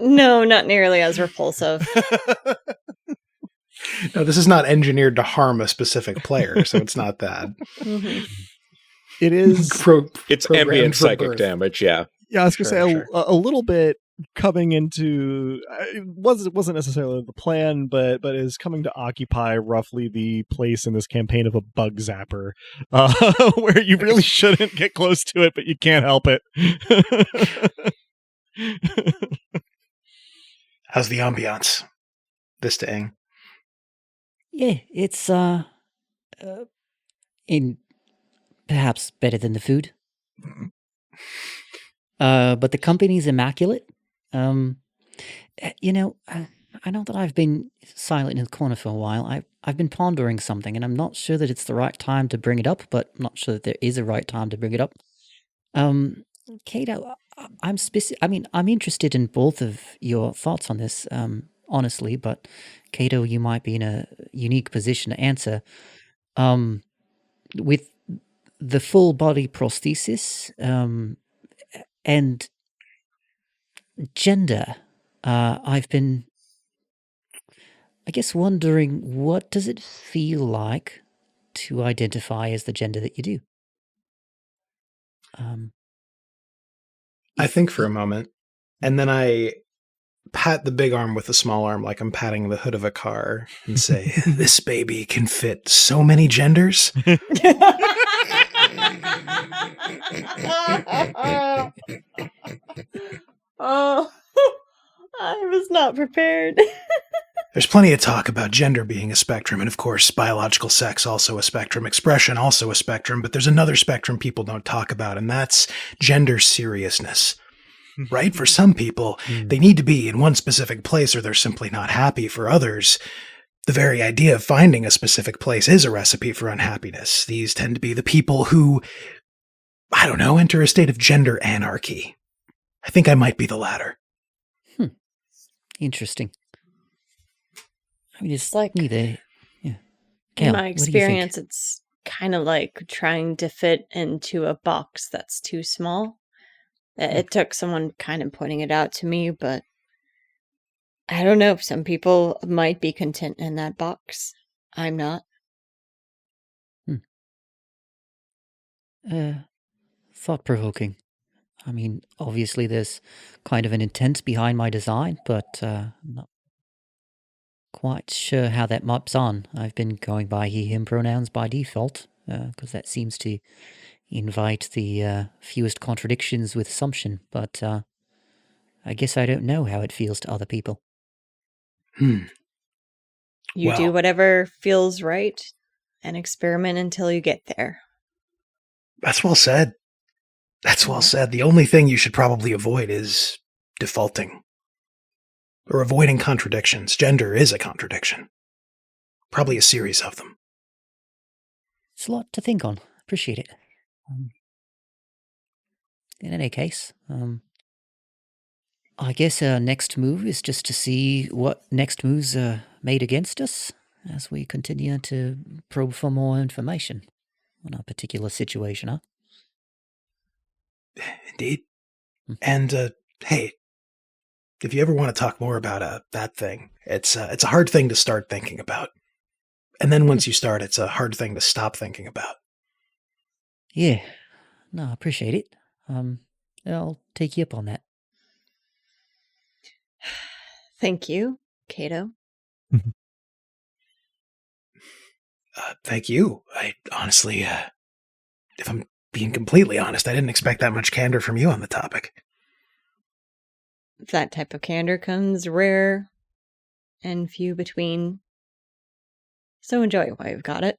No, not nearly as repulsive. No, this is not engineered to harm a specific player, so it's not that. Mm-hmm. It is. It's ambient psychic damage, yeah. Yeah, I was going to say a little bit coming into it wasn't necessarily the plan, but is coming to occupy roughly the place in this campaign of a bug zapper, where you really shouldn't get close to it, but you can't help it. How's the ambiance? This to Ing. Yeah, it's in perhaps better than the food. But the company's immaculate. I know that I've been silent in the corner for a while. I've been pondering something, and I'm not sure that it's the right time to bring it up, but I'm not sure that there is a right time to bring it up. Cato, I'm interested in both of your thoughts on this, honestly, but Cato, you might be in a unique position to answer. With the full body prosthesis, and gender, I've been, I guess, wondering, what does it feel like to identify as the gender that you do? I think for a moment, and then I pat the big arm with the small arm like I'm patting the hood of a car and say, this baby can fit so many genders. Oh, I was not prepared. There's plenty of talk about gender being a spectrum, and of course, biological sex also a spectrum, expression also a spectrum, but there's another spectrum people don't talk about, and that's gender seriousness. right? For some people, they need to be in one specific place or they're simply not happy. For others, the very idea of finding a specific place is a recipe for unhappiness. These tend to be the people who, I don't know, enter a state of gender anarchy. I think I might be the latter. Interesting. I mean, it's like neither. Yeah. In Cal, my what do you think? experience, it's kind of like trying to fit into a box that's too small. It took someone kind of pointing it out to me, but I don't know. Some people might be content in that box. I'm not. Thought-provoking. I mean, obviously there's kind of an intent behind my design, but I'm not quite sure how that maps on. I've been going by he, him pronouns by default, because that seems to invite the fewest contradictions with assumption, but I guess I don't know how it feels to other people. You Well- do whatever feels right and experiment until you get there. That's well said. That's well said. The only thing you should probably avoid is defaulting. Or avoiding contradictions. Gender is a contradiction. Probably a series of them. It's a lot to think on. Appreciate it. In any case, I guess our next move is just to see what next moves are made against us as we continue to probe for more information on a particular situation, huh? Indeed. And, hey, if you ever want to talk more about that thing, it's a hard thing to start thinking about. And then once you start, it's a hard thing to stop thinking about. Yeah. No, I appreciate it. I'll take you up on that. Thank you, Cato. Thank you. I honestly, if I'm being completely honest, I didn't expect that much candor from you on the topic. That type of candor comes rare and few between. So enjoy it while you've got it.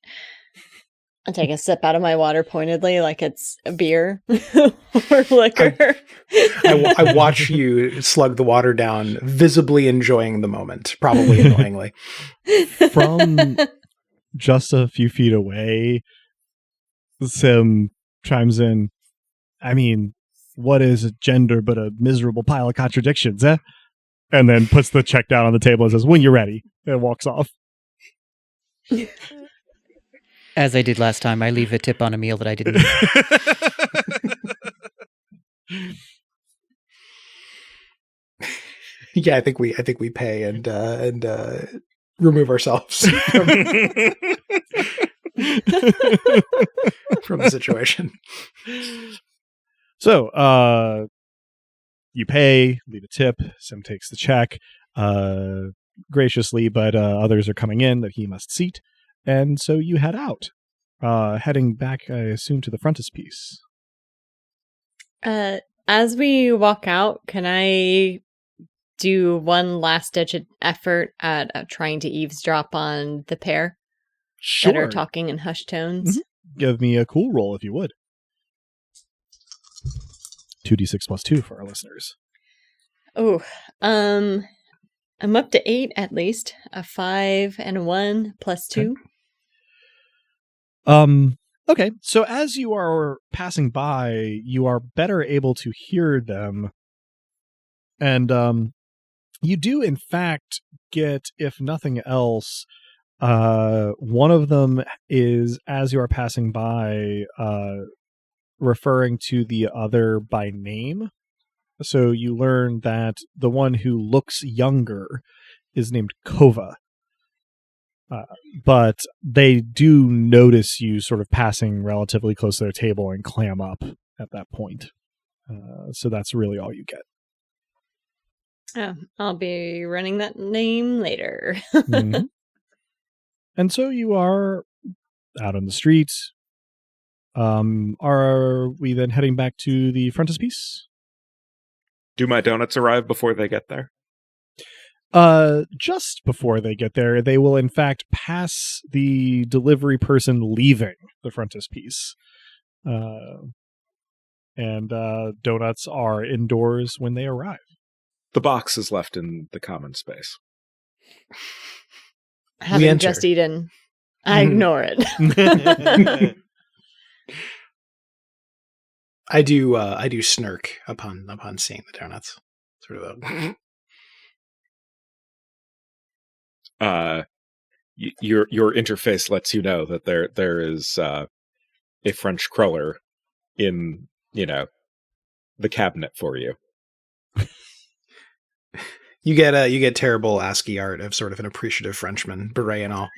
I take a sip out of my water pointedly like it's a beer or liquor. I watch you slug the water down, visibly enjoying the moment, probably annoyingly. From just a few feet away, Sim chimes in, I mean, what is gender but a miserable pile of contradictions, eh? And then puts the check down on the table and says, when you're ready, and walks off. As I did last time, I leave a tip on a meal that I didn't eat. Yeah, I think we pay and remove ourselves from the situation. So, you pay, leave a tip. Sim takes the check graciously, but others are coming in that he must seat. And so you head out, heading back, I assume, to the frontispiece. As we walk out, can I do one last-ditch effort at trying to eavesdrop on the pair that are talking in hushed tones? Mm-hmm. Give me a cool roll if you would. 2d6 plus 2 for our listeners. Oh, I'm up to 8 at least. A 5 and a 1 plus 2. Okay, so as you are passing by, you are better able to hear them. And you do, in fact, get, if nothing else, one of them is, as you are passing by, referring to the other by name. So you learn that the one who looks younger is named Kova. But they do notice you sort of passing relatively close to their table and clam up at that point. So that's really all you get. Oh, I'll be running that name later. Mm-hmm. And so you are out on the street. Are we then heading back to the frontispiece? Do my donuts arrive before they get there? Just before they get there, they will in fact pass the delivery person leaving the frontispiece. and donuts are indoors when they arrive. The box is left in the common space. Having just eaten, I ignore it. I do smirk upon seeing the donuts. Sort of your interface lets you know that there is a French cruller in, the cabinet for you. You get terrible ASCII art of sort of an appreciative Frenchman, beret and all.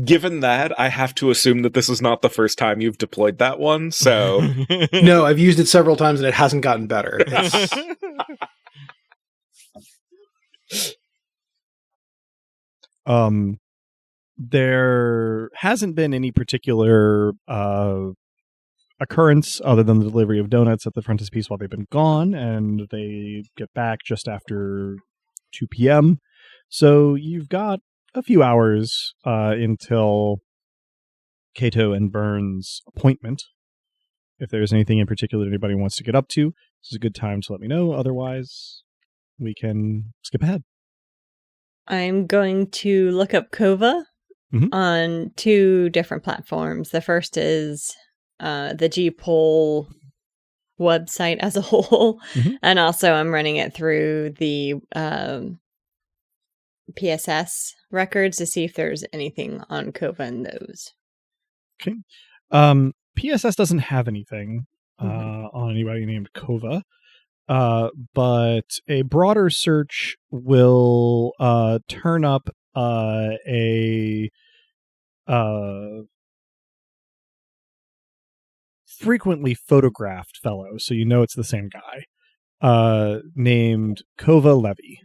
Given that, I have to assume that this is not the first time you've deployed that one, so... No, I've used it several times and it hasn't gotten better. There hasn't been any particular occurrence other than the delivery of donuts at the Frontispiece while they've been gone, and they get back just after 2 p.m. So you've got a few hours until Cato and Burns' appointment. If there's anything in particular anybody wants to get up to, this is a good time to let me know. Otherwise, we can skip ahead. I'm going to look up Kova on 2 different platforms. The first is the GPol website as a whole, and also I'm running it through the PSS records to see if there's anything on Kova in those. Okay. PSS doesn't have anything on anybody named Kova, but a broader search will turn up a frequently photographed fellow, so you know it's the same guy, named Kova Levy,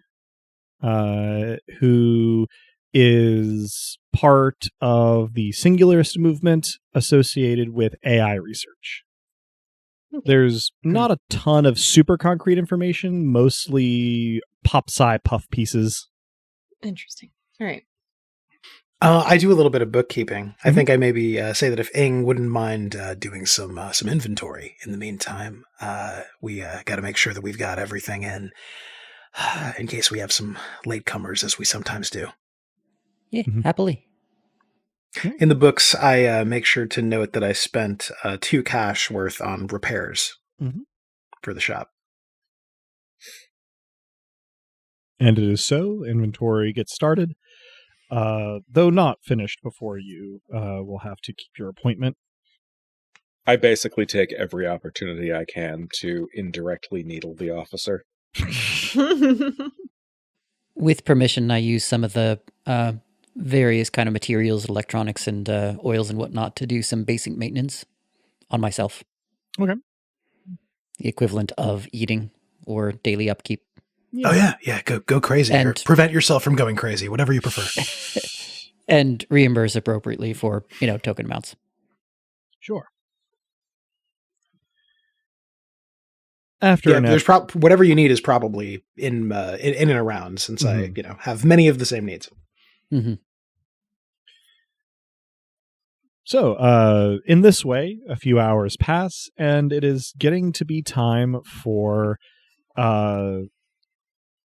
who is part of the Singularist movement associated with AI research. There's not a ton of super concrete information, mostly pop-sci puff pieces. Interesting. All right. I do a little bit of bookkeeping. I think I maybe say that if Ing wouldn't mind doing some inventory in the meantime, we got to make sure that we've got everything in case we have some latecomers, as we sometimes do. Yeah, happily. In the books, I make sure to note that I spent 2 cash worth on repairs for the shop. And it is so. Inventory gets started. Though not finished before you will have to keep your appointment. I basically take every opportunity I can to indirectly needle the officer. With permission, I use some of the various kind of materials, electronics, and oils and whatnot to do some basic maintenance on myself. Okay. The equivalent of eating or daily upkeep. Yeah. Oh, yeah. Go crazy. Or prevent yourself from going crazy, whatever you prefer. And reimburse appropriately for, token amounts. Sure. After there's whatever you need is probably in and around, since I have many of the same needs. So, in this way, a few hours pass, and it is getting to be time for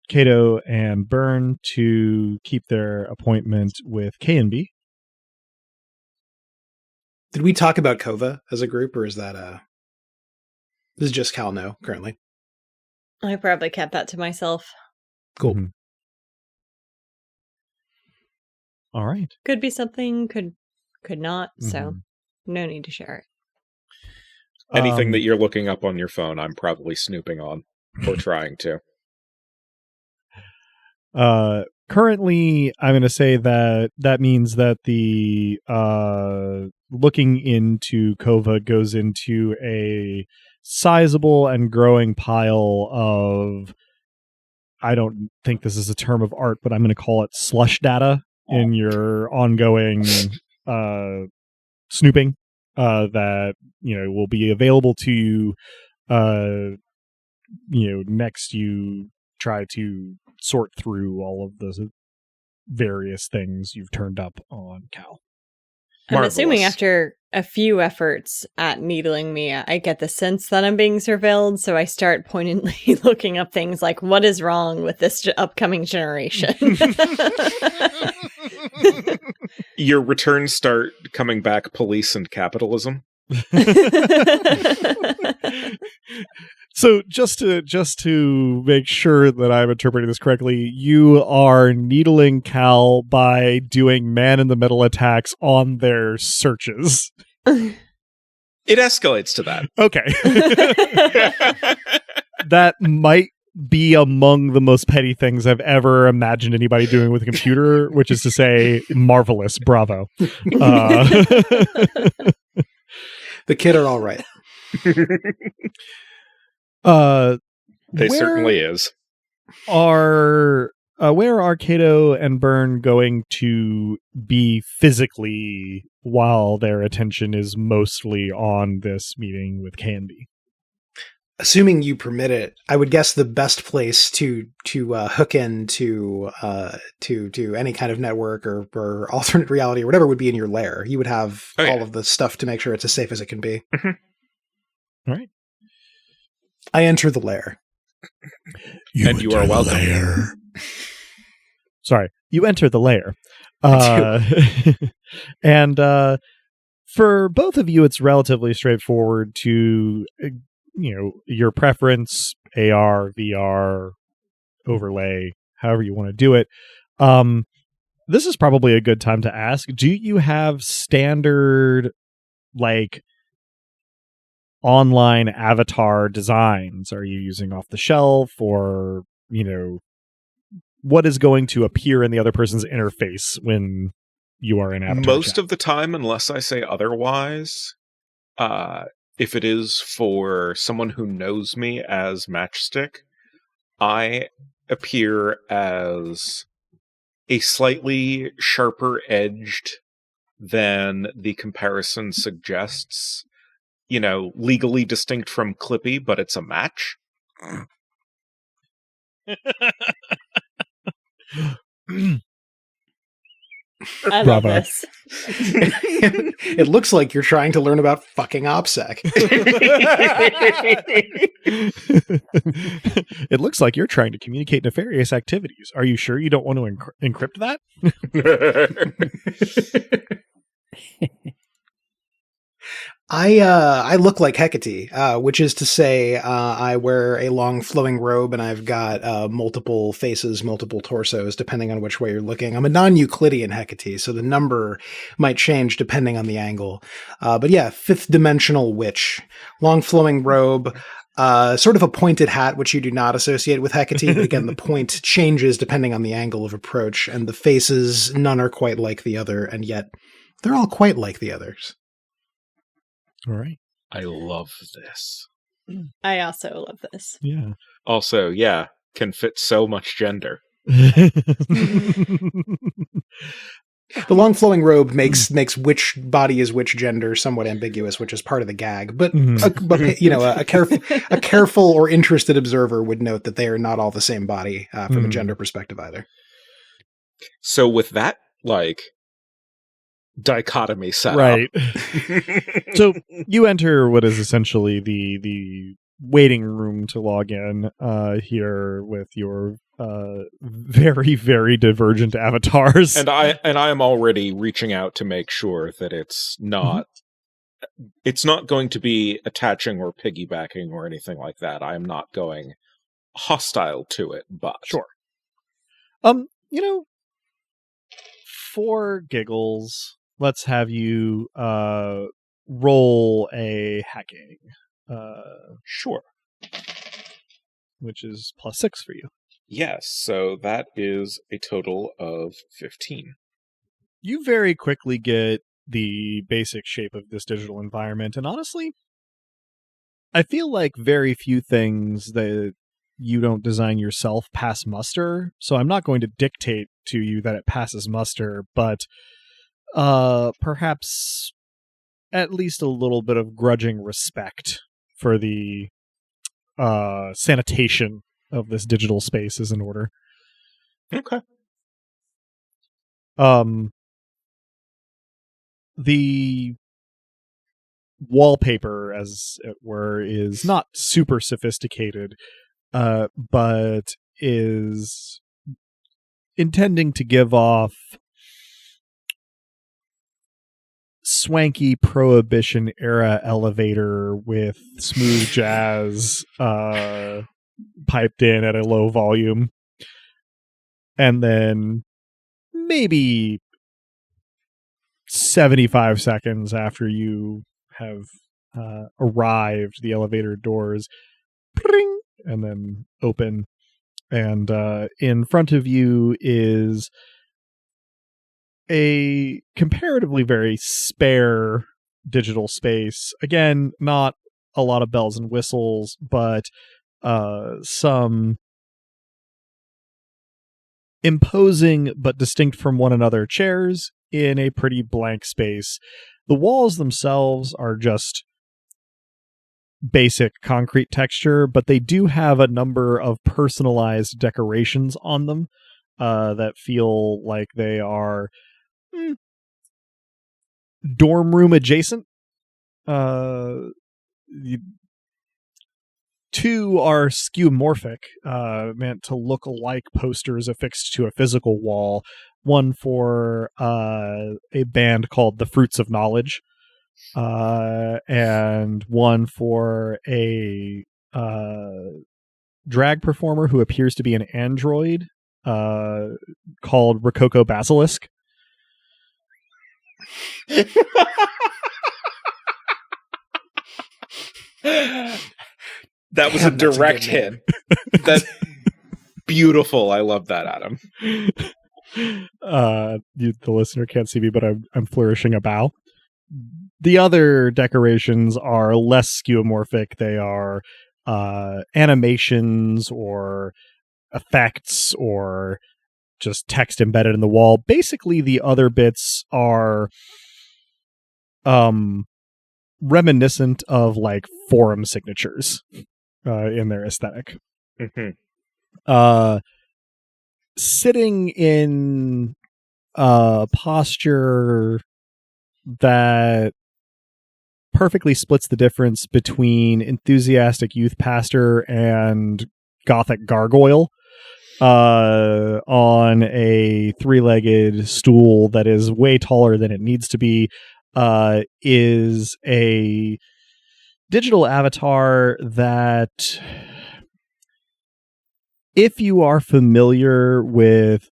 Cato and Byrne to keep their appointment with K&B. Did we talk about Kova as a group, or is that this is just Cal No currently? I probably kept that to myself. Cool. All right. Could be something, could not, so no need to share it. Anything that you're looking up on your phone, I'm probably snooping on, or trying to. Currently, I'm going to say that means that the looking into Kova goes into a sizable and growing pile of, I don't think this is a term of art, but I'm going to call it slush data in your ongoing snooping that will be available to you next you try to sort through all of the various things you've turned up on Cal. I'm assuming after a few efforts at needling me, I get the sense that I'm being surveilled, so I start pointedly looking up things like, what is wrong with this upcoming generation? Your returns start coming back, police and capitalism. So just to make sure that I'm interpreting this correctly, you are needling Cal by doing man-in-the-middle attacks on their searches. It escalates to that. Okay. That might be among the most petty things I've ever imagined anybody doing with a computer, which is to say, marvelous. Bravo. The kid are all right. They certainly is. Where are Cato and Byrne going to be physically while their attention is mostly on this meeting with Canby? Assuming you permit it, I would guess the best place to hook into to any kind of network or alternate reality or whatever would be in your lair. You would have all of the stuff to make sure it's as safe as it can be. All right. I enter the lair. You are welcome. Lair. Sorry, you enter the lair. And for both of you, it's relatively straightforward to, your preference, AR, VR, overlay, however you want to do it. This is probably a good time to ask, do you have standard, online avatar designs? Are you using off the shelf, or what is going to appear in the other person's interface when you are in avatar most chat? Of the time, unless I say otherwise, if it is for someone who knows me as Matchstick, I appear as a slightly sharper edged than the comparison suggests. Legally distinct from Clippy, but it's a match. I love this. It looks like you're trying to learn about fucking OPSEC. It looks like you're trying to communicate nefarious activities. Are you sure you don't want to encrypt that? I look like Hecate, which is to say I wear a long flowing robe and I've got multiple faces, multiple torsos, depending on which way you're looking. I'm a non-Euclidean Hecate, so the number might change depending on the angle. But yeah, fifth dimensional witch. Long flowing robe, sort of a pointed hat, which you do not associate with Hecate, but again, the point changes depending on the angle of approach, and the faces, none are quite like the other, and yet they're all quite like the others. All right. I love this. I also love this. Yeah. Also, can fit so much gender. The long flowing robe makes which body is which gender somewhat ambiguous, which is part of the gag. But a careful or interested observer would note that they are not all the same body from a gender perspective either. So with that, dichotomy set right. up. So you enter what is essentially the waiting room to log in here with your very, very divergent avatars. And I am already reaching out to make sure that it's not going to be attaching or piggybacking or anything like that. I am not going hostile to it, but sure. For giggles, let's have you roll a hacking. Sure. Which is +6 for you. Yes, so that is a total of 15. You very quickly get the basic shape of this digital environment, and honestly, I feel like very few things that you don't design yourself pass muster, so I'm not going to dictate to you that it passes muster, but perhaps at least a little bit of grudging respect for the sanitation of this digital space is in order. Okay. the wallpaper, as it were, is not super sophisticated, but is intending to give off swanky Prohibition era elevator with smooth jazz piped in at a low volume. And then maybe 75 seconds after you have arrived, the elevator doors pring, and then open. And in front of you is a comparatively very spare digital space. Again, not a lot of bells and whistles, but some imposing but distinct from one another chairs in a pretty blank space. The walls themselves are just basic concrete texture, but they do have a number of personalized decorations on them that feel like they are dorm room adjacent. Two are skeuomorphic, meant to look like posters affixed to a physical wall. One for a band called the Fruits of Knowledge, and one for a drag performer who appears to be an android called Rococo Basilisk. That was a direct hit. That's beautiful. I love that, Adam. The listener can't see me, but I'm flourishing a bow. The other decorations are less skeuomorphic. They are animations or effects or just text embedded in the wall. Basically, the other bits are reminiscent of like forum signatures in their aesthetic. Mm-hmm. Sitting in a posture that perfectly splits the difference between enthusiastic youth pastor and gothic gargoyle, on a three-legged stool that is way taller than it needs to be, is a digital avatar that, if you are familiar with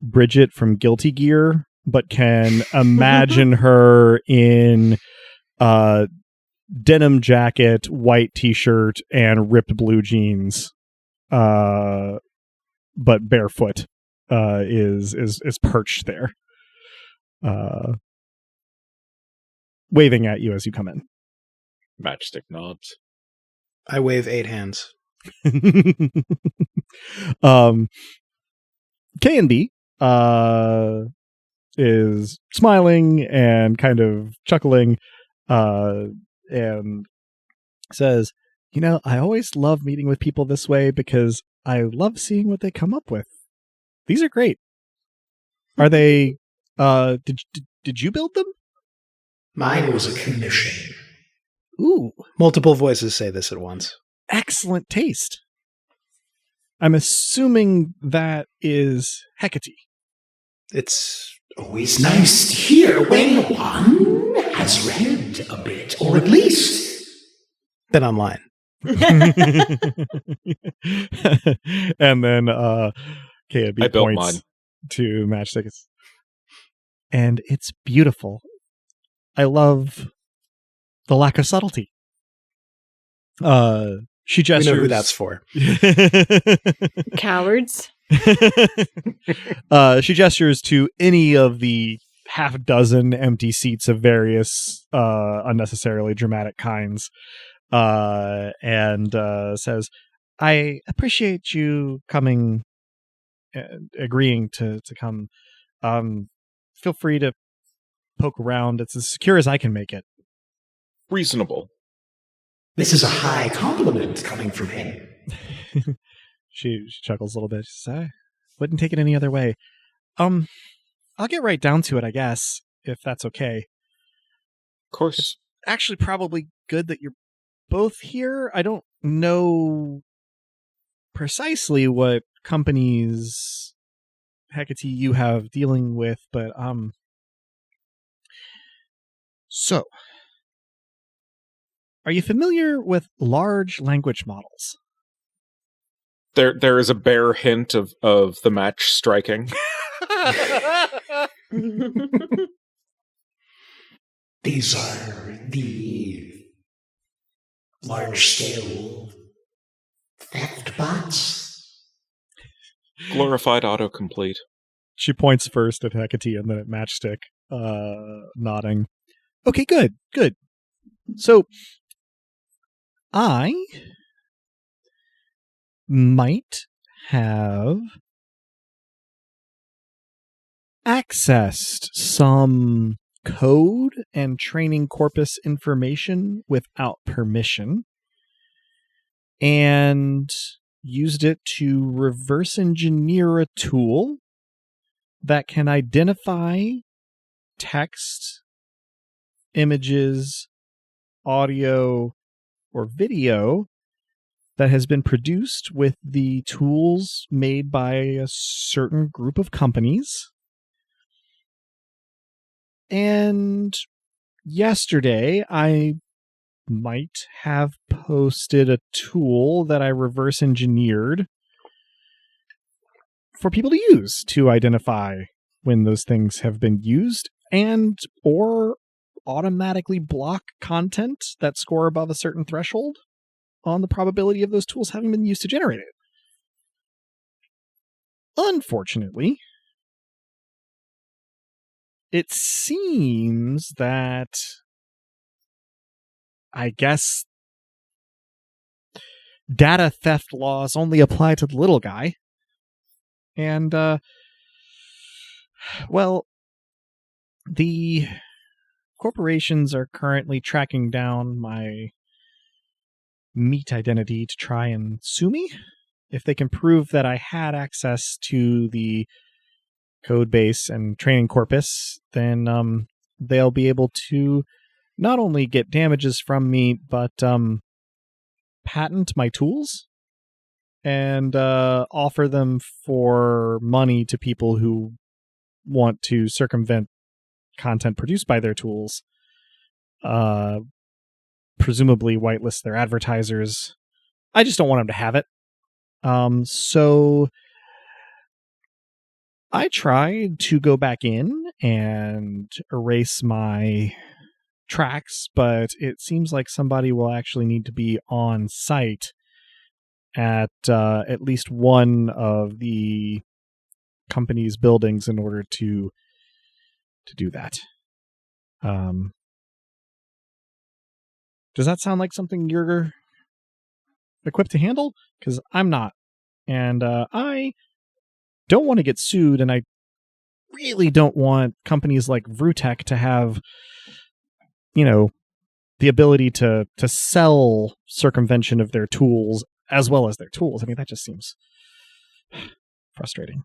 Bridget from Guilty Gear, but can imagine her in denim jacket, white t-shirt, and ripped blue jeans, but barefoot, is perched there, waving at you as you come in. Matchstick knobs. I wave 8 hands. K&B is smiling and kind of chuckling, and says, I always love meeting with people this way because I love seeing what they come up with. These are great. Are they, did you build them? Mine was a commission. Ooh. Multiple voices say this at once. Excellent taste. I'm assuming that is Hecate. It's always nice to hear when one has read a bit, or at least been online. And then K&B built points mine to Matchstick. And it's beautiful. I love the lack of subtlety. She gestures. We know who that's for. Cowards. She gestures to any of the half dozen empty seats of various unnecessarily dramatic kinds, and says, I appreciate you coming, agreeing to come. Feel free to poke around. It's as secure as I can make it. Reasonable. This is a high compliment coming from him. She chuckles a little bit. She says, I wouldn't take it any other way. I'll get right down to it, I guess. if that's okay. Of course. It's actually probably good that you're both here. I don't know precisely what companies Hecate you have dealing with, but so are you familiar with large language models? There is a bare hint of the match striking. These are the large-scale theft bots. Glorified autocomplete. She points first at Hecate and then at Matchstick, nodding. Okay, good. So, I might have accessed some code and training corpus information without permission and used it to reverse engineer a tool that can identify text, images, audio, or video that has been produced with the tools made by a certain group of companies. And yesterday, I might have posted a tool that I reverse engineered for people to use to identify when those things have been used and or automatically block content that score above a certain threshold on the probability of those tools having been used to generate it. Unfortunately, it seems that I guess data theft laws only apply to the little guy. And, well, the corporations are currently tracking down my meat identity to try and sue me. If they can prove that I had access to the code base and training corpus, then they'll be able to not only get damages from me, but patent my tools and offer them for money to people who want to circumvent content produced by their tools. Presumably whitelist their advertisers. I just don't want them to have it. So I tried to go back in and erase my tracks, but it seems like somebody will actually need to be on site at least one of the company's buildings in order to do that. Does that sound like something you're equipped to handle? Because I'm not. And I don't want to get sued, and I really don't want companies like Vrutech to have, the ability to sell circumvention of their tools as well as their tools. I mean, that just seems frustrating.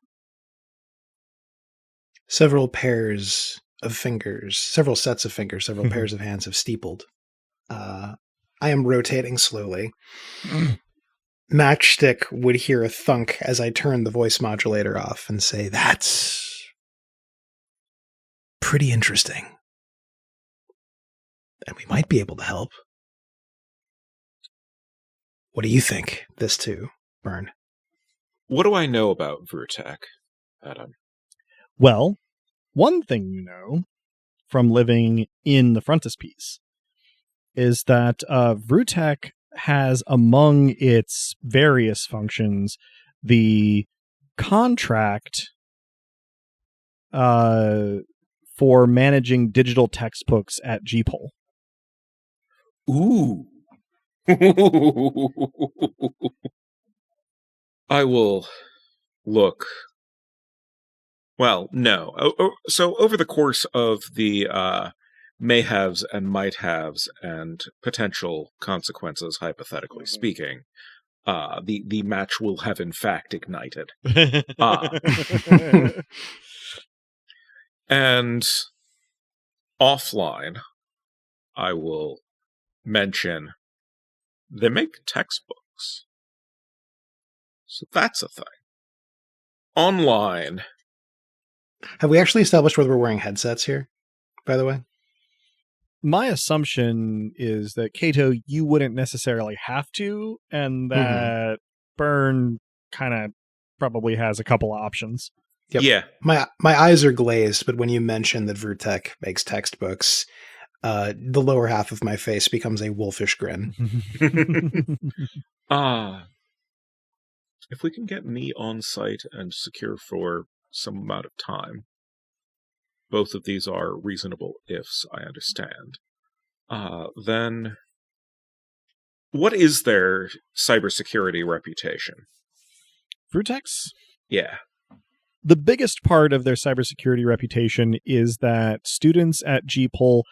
Several pairs of fingers, several sets of fingers, several pairs of hands have steepled. I am rotating slowly. Matchstick would hear a thunk as I turn the voice modulator off and say, "That's pretty interesting. And we might be able to help. What do you think?" This too, Burn. What do I know about Vrutech, Adam? Well, one thing you know from living in the Frontispiece is that Vrutech has among its various functions the contract for managing digital textbooks at GPol. Ooh. I will look. Well, no. So over the course of the may-haves and might-haves and potential consequences, hypothetically speaking, the match will have in fact ignited. And offline, I will mention they make textbooks. So that's a thing. Online. Have we actually established whether we're wearing headsets here, by the way? My assumption is that, Kato, you wouldn't necessarily have to, and that Burn kind of probably has a couple options. Yep. Yeah. My eyes are glazed, but when you mention that Vrutech makes textbooks, the lower half of my face becomes a wolfish grin. If we can get me on site and secure for some amount of time, both of these are reasonable ifs, I understand. Then what is their cybersecurity reputation? Vrutech's? Yeah. The biggest part of their cybersecurity reputation is that students at GPol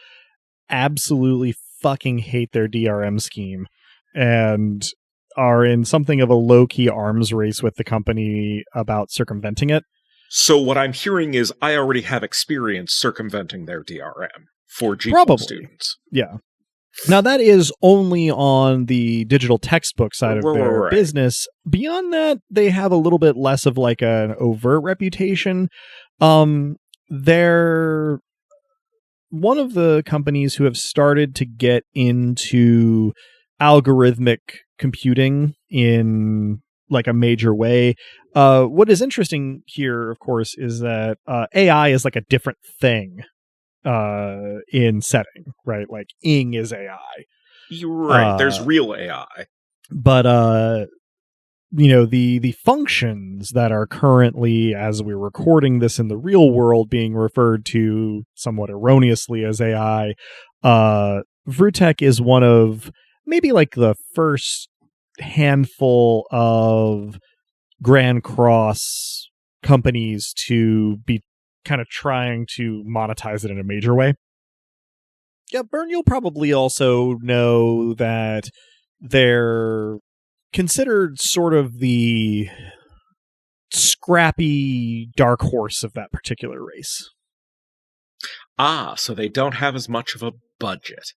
absolutely fucking hate their DRM scheme and are in something of a low-key arms race with the company about circumventing it. So what I'm hearing is I already have experience circumventing their DRM for GPol students. Yeah. Now, that is only on the digital textbook side of their business. Beyond that, they have a little bit less of like an overt reputation. They're one of the companies who have started to get into algorithmic computing in like a major way. What is interesting here, of course, is that AI is like a different thing in setting, right? Like Ing is AI. You're right. There's real AI. But the functions that are currently, as we're recording this in the real world, being referred to somewhat erroneously as AI, Vrutech is one of maybe like the first handful of Grand Cross companies to be kind of trying to monetize it in a major way. Yeah, Burn, you'll probably also know that they're considered sort of the scrappy dark horse of that particular race. So they don't have as much of a budget.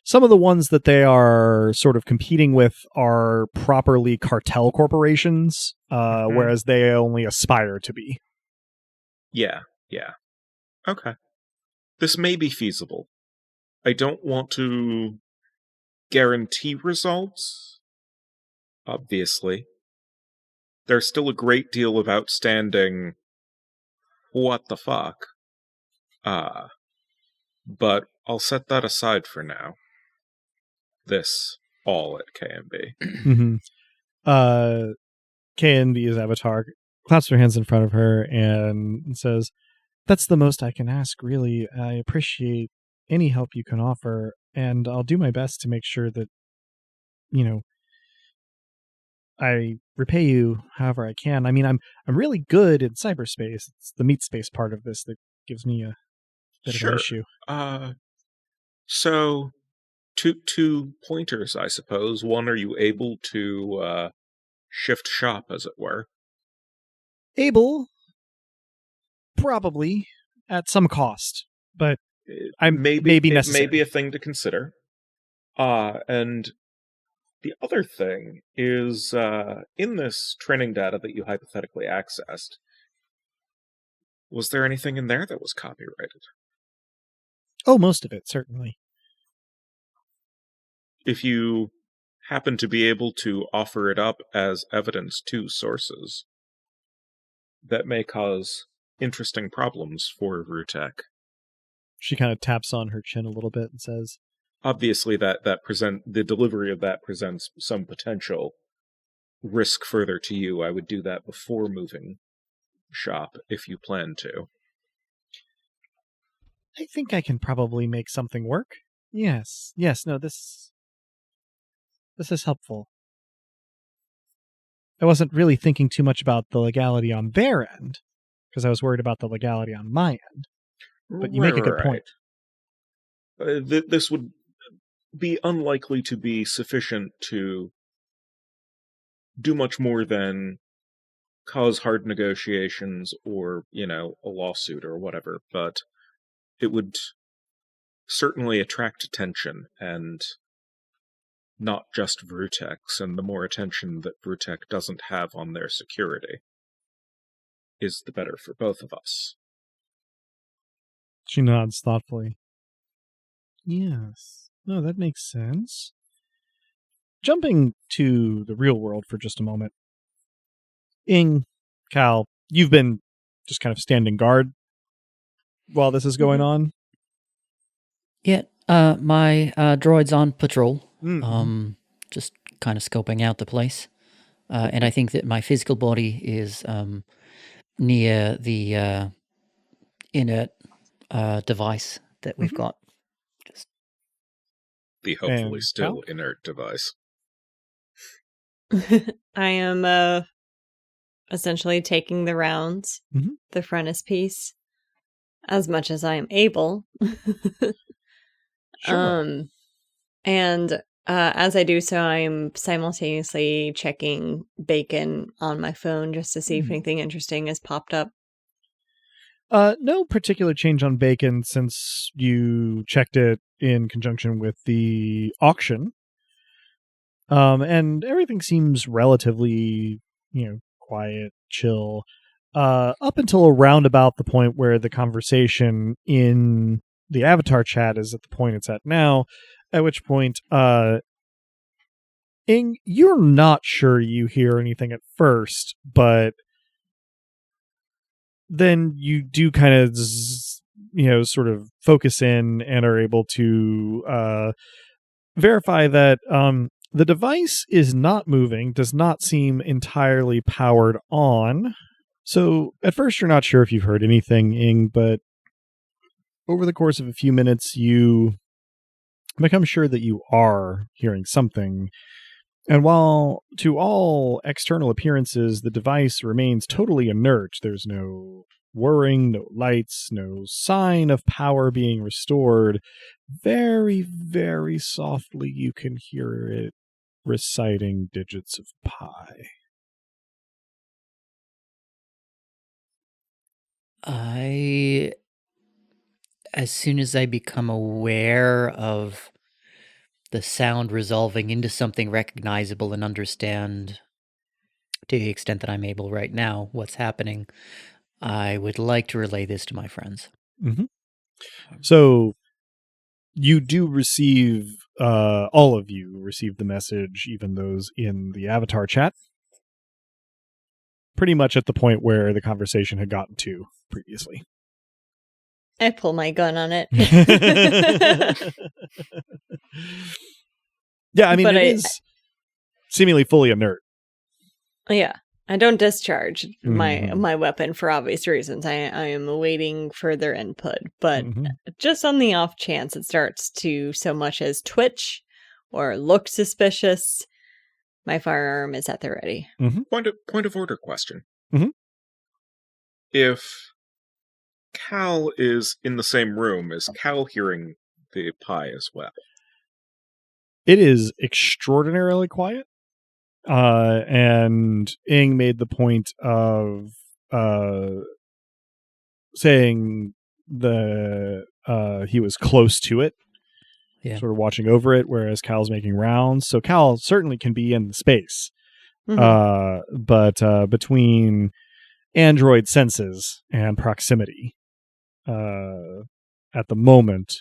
Some of the ones that they are sort of competing with are properly cartel corporations, whereas they only aspire to be. Yeah. Okay. This may be feasible. I don't want to guarantee results, obviously. There's still a great deal of outstanding what the fuck. But I'll set that aside for now. This all at KMB. KNB's avatar claps her hands in front of her and says, "That's the most I can ask, really. I appreciate any help you can offer, and I'll do my best to make sure that, I repay you however I can. I mean, I'm really good in cyberspace. It's the meat space part of this that gives me a bit of an issue." So two pointers, I suppose. One, are you able to shift shop, as it were? Able, probably, at some cost, but maybe necessary. It may be a thing to consider. And the other thing is, in this training data that you hypothetically accessed, was there anything in there that was copyrighted? Oh, most of it, certainly. If you happen to be able to offer it up as evidence to sources, that may cause interesting problems for Vrutech. She kind of taps on her chin a little bit and says, obviously the delivery of that presents some potential risk further to you. I would do that before moving shop if you plan to. I think I can probably make something work. Yes, no, this is helpful. I wasn't really thinking too much about the legality on their end, because I was worried about the legality on my end. But you make a good point. This would be unlikely to be sufficient to do much more than cause hard negotiations or, a lawsuit or whatever, but it would certainly attract attention, and not just Vrutek, and the more attention that Vrutek doesn't have on their security is the better for both of us. She nods thoughtfully. Yes. No, that makes sense. Jumping to the real world for just a moment. Ing, Cal, you've been just kind of standing guard while this is going on? Yeah, my droid's on patrol. Mm-hmm. Just kind of scoping out the place. And I think that my physical body is near the inert device that we've got. Just The hopefully And still Cal? inert device. I am essentially taking the rounds, Mhm. the frontispiece, as much as I am able. Sure. And as I do so, I'm simultaneously checking Bacon on my phone just to see if anything interesting has popped up. No particular change on Bacon since you checked it in conjunction with the auction. And everything seems relatively, quiet, chill, up until around about the point where the conversation in the avatar chat is at the point it's at now, at which point, Ing, you're not sure you hear anything at first, but then you do kind of, sort of focus in and are able to verify that the device is not moving, does not seem entirely powered on. So at first you're not sure if you've heard anything, Ing, but over the course of a few minutes you become sure that you are hearing something. And while to all external appearances the device remains totally inert, there's no whirring, no lights, no sign of power being restored, very, very softly you can hear it reciting digits of pi. as soon as I become aware of the sound resolving into something recognizable and understand, to the extent that I'm able right now, what's happening, I would like to relay this to my friends. Mm-hmm. So you do receive, all of you receive the message, even those in the avatar chat, pretty much at the point where the conversation had gotten to previously. I pull my gun on it. Yeah, I mean, But it is seemingly fully inert. Yeah, I don't discharge Mhm. my weapon for obvious reasons. I am awaiting further input, but Mhm. just on the off chance it starts to so much as twitch or look suspicious, my firearm is at the ready. Mhm. Point of order question. Mhm. If Cal is in the same room, is Cal hearing the pie as well? It is extraordinarily quiet. And Ing made the point of saying he was close to it, sort of watching over it, whereas Cal's making rounds. So Cal certainly can be in the space. Mm-hmm. But between android senses and proximity, at the moment,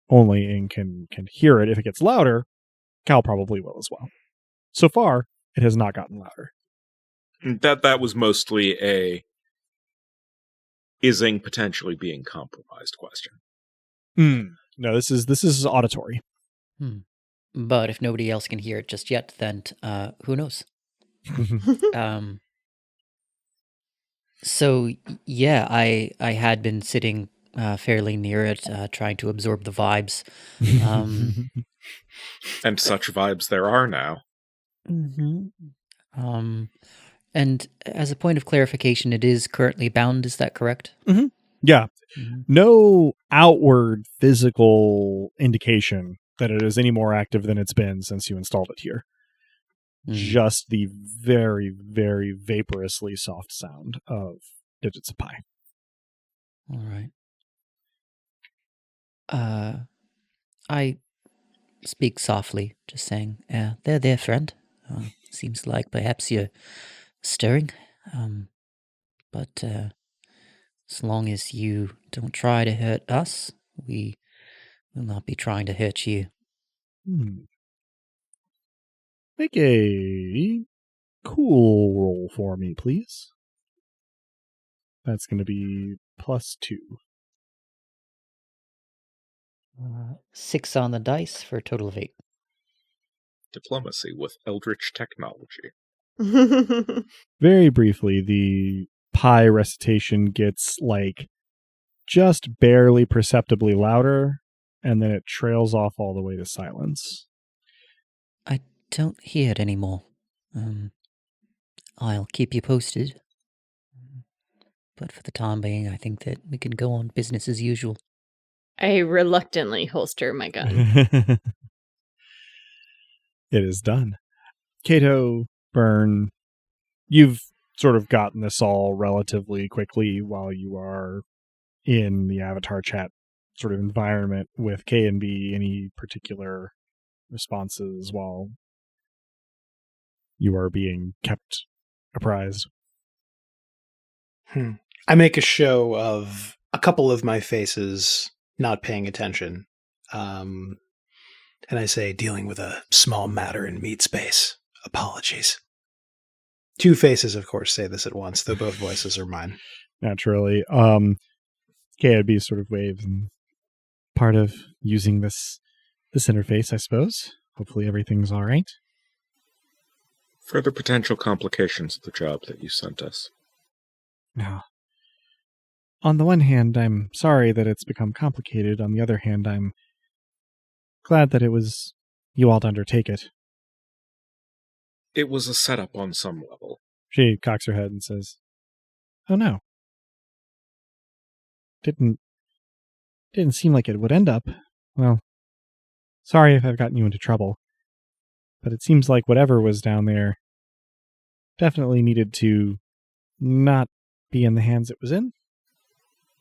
only Ing can hear it. If it gets louder, Cal probably will as well. So far, it has not gotten louder. That was mostly a is Ing potentially being compromised question. No, this is auditory. But if nobody else can hear it just yet, then who knows? So yeah, I had been sitting fairly near it, trying to absorb the vibes. And such vibes there are now. And as a point of clarification, it is currently bound, is that correct? Yeah. No outward physical indication that it is any more active than it's been since you installed it here. Just the very, very vaporously soft sound of digits of pi. All right. I speak softly, just saying, they're there, friend. Seems like perhaps you're stirring. But as long as you don't try to hurt us, we will not be trying to hurt you. Make a cool roll for me, please. That's going to be +2. 6 on the dice for a total of 8. Diplomacy with eldritch technology. Very briefly, the pie recitation gets just barely perceptibly louder, and then it trails off all the way to silence. I don't hear it anymore. I'll keep you posted. But for the time being, I think that we can go on business as usual. I reluctantly holster my gun. It is done. Cato, Byrne, you've sort of gotten this all relatively quickly while you are in the avatar chat sort of environment with K and B. Any particular responses while you are being kept apprised? I make a show of a couple of my faces not paying attention. And I say, dealing with a small matter in meat space. Apologies. 2 faces, of course, say this at once, though both voices are mine. Naturally. KIB sort of waves, and part of using this interface, I suppose. Hopefully everything's all right. Further potential complications of the job that you sent us. Now, on the one hand, I'm sorry that it's become complicated. On the other hand, I'm glad that it was you all to undertake it. It was a setup on some level. She cocks her head and says, "Oh no. Didn't seem like it would end up. Well, sorry if I've gotten you into trouble. But it seems like whatever was down there definitely needed to not be in the hands it was in."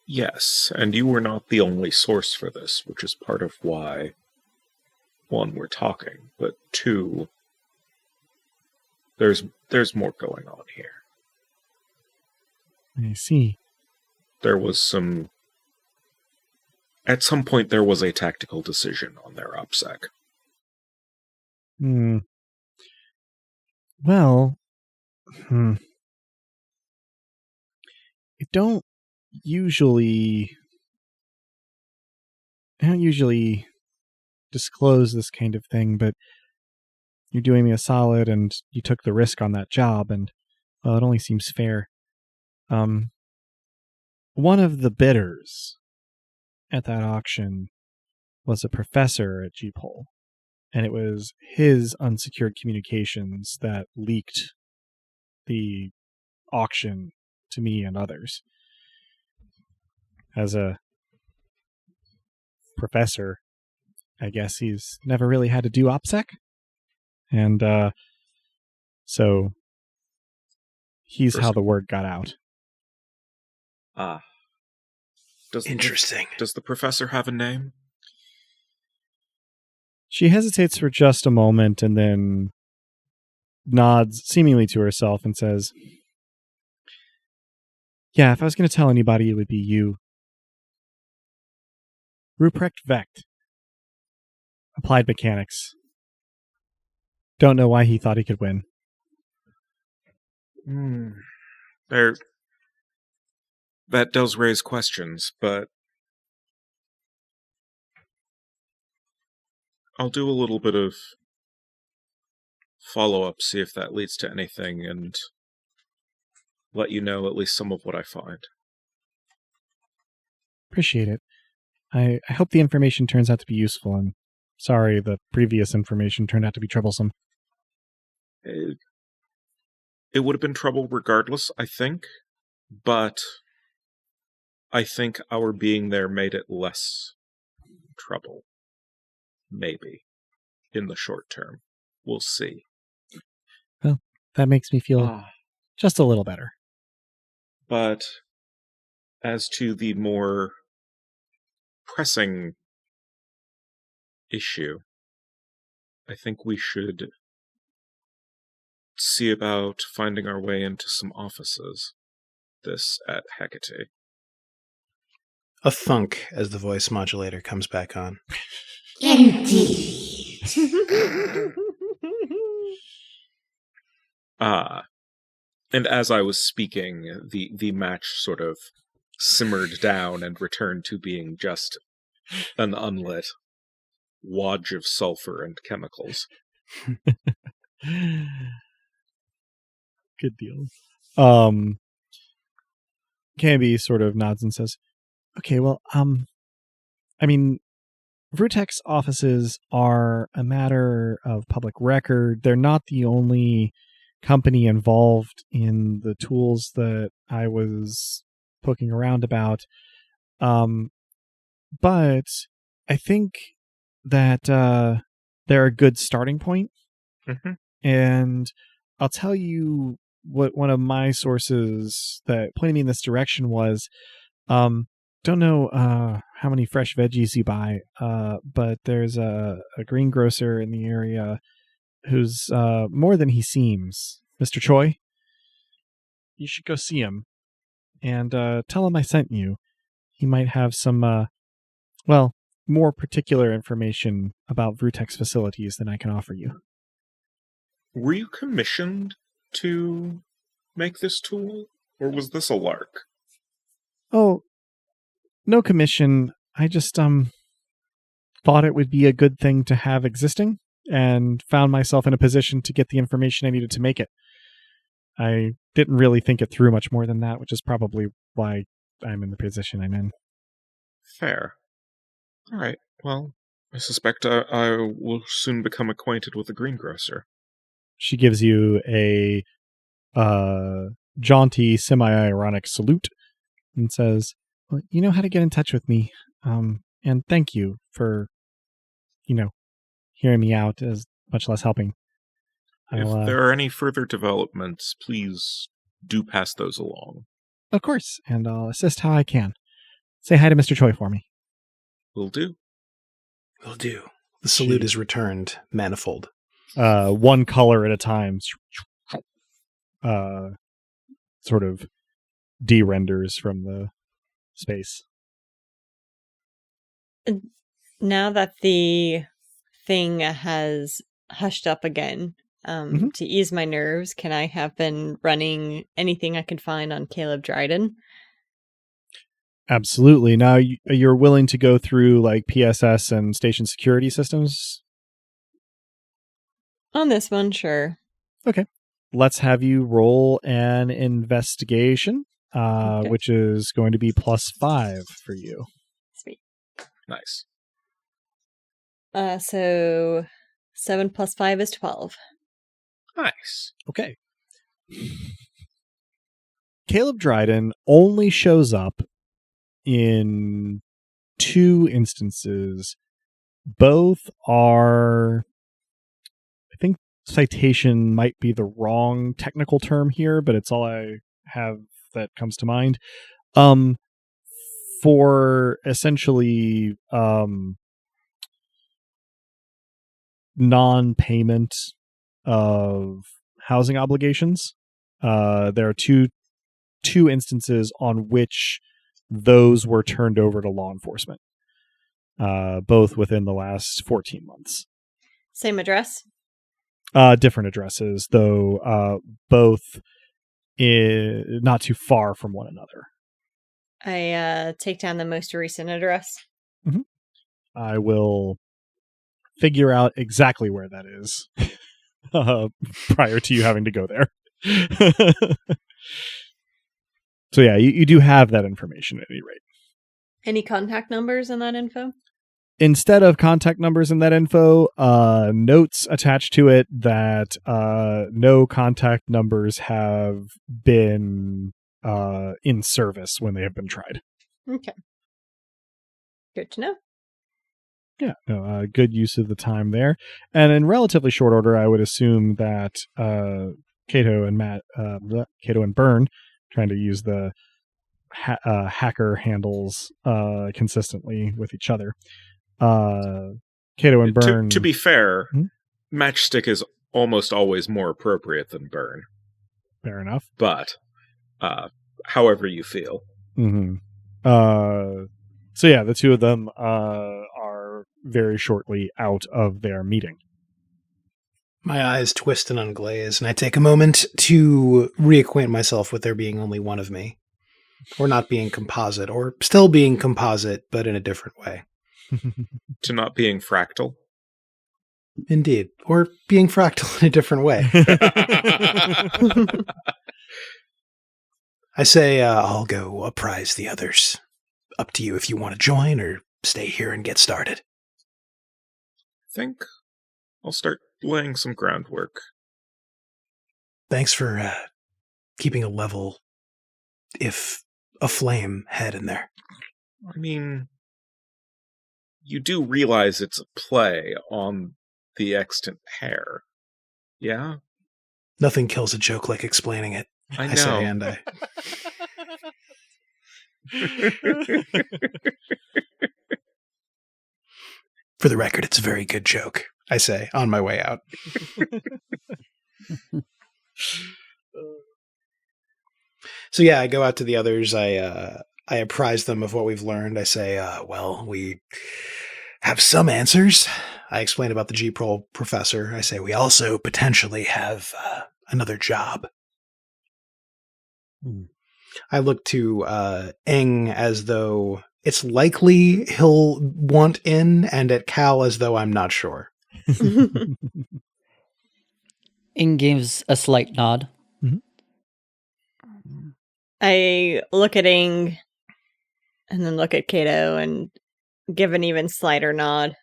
Yes, and you were not the only source for this, which is part of why, 1, we're talking, but 2, there's more going on here. I see. There was at some point there was a tactical decision on their OPSEC. Well, I don't usually disclose this kind of thing, but you're doing me a solid and you took the risk on that job, and, well, it only seems fair. One of the bidders at that auction was a professor at GPol, and it was his unsecured communications that leaked the auction to me and others. As a professor, I guess he's never really had to do OPSEC. And so he's how the word got out. Interesting. Does the professor have a name? She hesitates for just a moment and then nods seemingly to herself and says, "Yeah, if I was going to tell anybody, it would be you. Ruprecht Vecht. Applied mechanics. Don't know why he thought he could win." That does raise questions, but I'll do a little bit of follow-up, see if that leads to anything, and let you know at least some of what I find. Appreciate it. I hope the information turns out to be useful, and sorry the previous information turned out to be troublesome. It would have been trouble regardless, I think, but I think our being there made it less trouble. Maybe. In the short term. We'll see. Well, that makes me feel just a little better. But as to the more pressing issue, I think we should see about finding our way into some offices. This at Hecate. A thunk as the voice modulator comes back on. Indeed. And as I was speaking, the match sort of simmered down and returned to being just an unlit wodge of sulfur and chemicals. Good deal. Canby sort of nods and says, okay, well, I mean, Vrutex's offices are a matter of public record. They're not the only company involved in the tools that I was poking around about. But I think that they're a good starting point. Mm-hmm. And I'll tell you what one of my sources that pointed me in this direction was. Don't know how many fresh veggies you buy, but there's a greengrocer in the area who's more than he seems. Mr. Choi, you should go see him and tell him I sent you. He might have some, more particular information about Vrutex's facilities than I can offer you. Were you commissioned to make this tool, or was this a lark? Oh, no commission. I just thought it would be a good thing to have existing, and found myself in a position to get the information I needed to make it. I didn't really think it through much more than that, which is probably why I'm in the position I'm in. Fair. All right. Well, I suspect I will soon become acquainted with the greengrocer. She gives you a jaunty, semi-ironic salute and says, well, you know how to get in touch with me. And thank you for, hearing me out, as much less helping. If there are any further developments, please do pass those along. Of course, and I'll assist how I can. Say hi to Mr. Choi for me. Will do. Will do. The salute is returned manifold. One color at a time. Sort of de-renders from the space. Now that the thing has hushed up again, to ease my nerves, can I have been running anything I could find on Caleb Dryden? Absolutely. Now you're willing to go through like PSS and station security systems? On this one, sure. Okay. Let's have you roll an investigation, Okay. which is going to be +5 for you. Sweet. Nice. So 7 + 5 is 12. Nice. Okay. Caleb Dryden only shows up in 2 instances. Both are, I think citation might be the wrong technical term here, but it's all I have that comes to mind. For essentially non-payment of housing obligations. There are two instances on which those were turned over to law enforcement, both within the last 14 months. Same address? Different addresses, though both not too far from one another. I take down the most recent address. Mm-hmm. I will figure out exactly where that is prior to you having to go there. So yeah, you do have that information at any rate. Any contact numbers in that info? Instead of contact numbers in that info, notes attached to it that no contact numbers have been in service when they have been tried. Okay. Good to know. Yeah, no, good use of the time there. And in relatively short order, I would assume that Cato and Byrne, trying to use the hacker handles consistently with each other, Cato and Burn. To be fair, Matchstick is almost always more appropriate than Burn. Fair enough. But, however you feel. Mm-hmm. So yeah, the two of them are very shortly out of their meeting. My eyes twist and unglaze, and I take a moment to reacquaint myself with there being only one of me. Or not being composite, or still being composite, but in a different way. To not being fractal? Indeed. Or being fractal in a different way. I say, I'll go apprise the others. Up to you if you want to join or stay here and get started. I think I'll start laying some groundwork. Thanks for keeping a level, if a flame, head in there. I mean, you do realize it's a play on the extant hair, yeah? Nothing kills a joke like explaining it. I know. say, and I... For the record, it's a very good joke, I say, on my way out. So yeah, I go out to the others. I apprise them of what we've learned. I say, well, we have some answers. I explain about the GPol professor. I say, we also potentially have another job. I look to Eng as though it's likely he'll want in, and at Cal as though I'm not sure. Eng gives a slight nod. I look at Ing and then look at Cato and give an even slighter nod.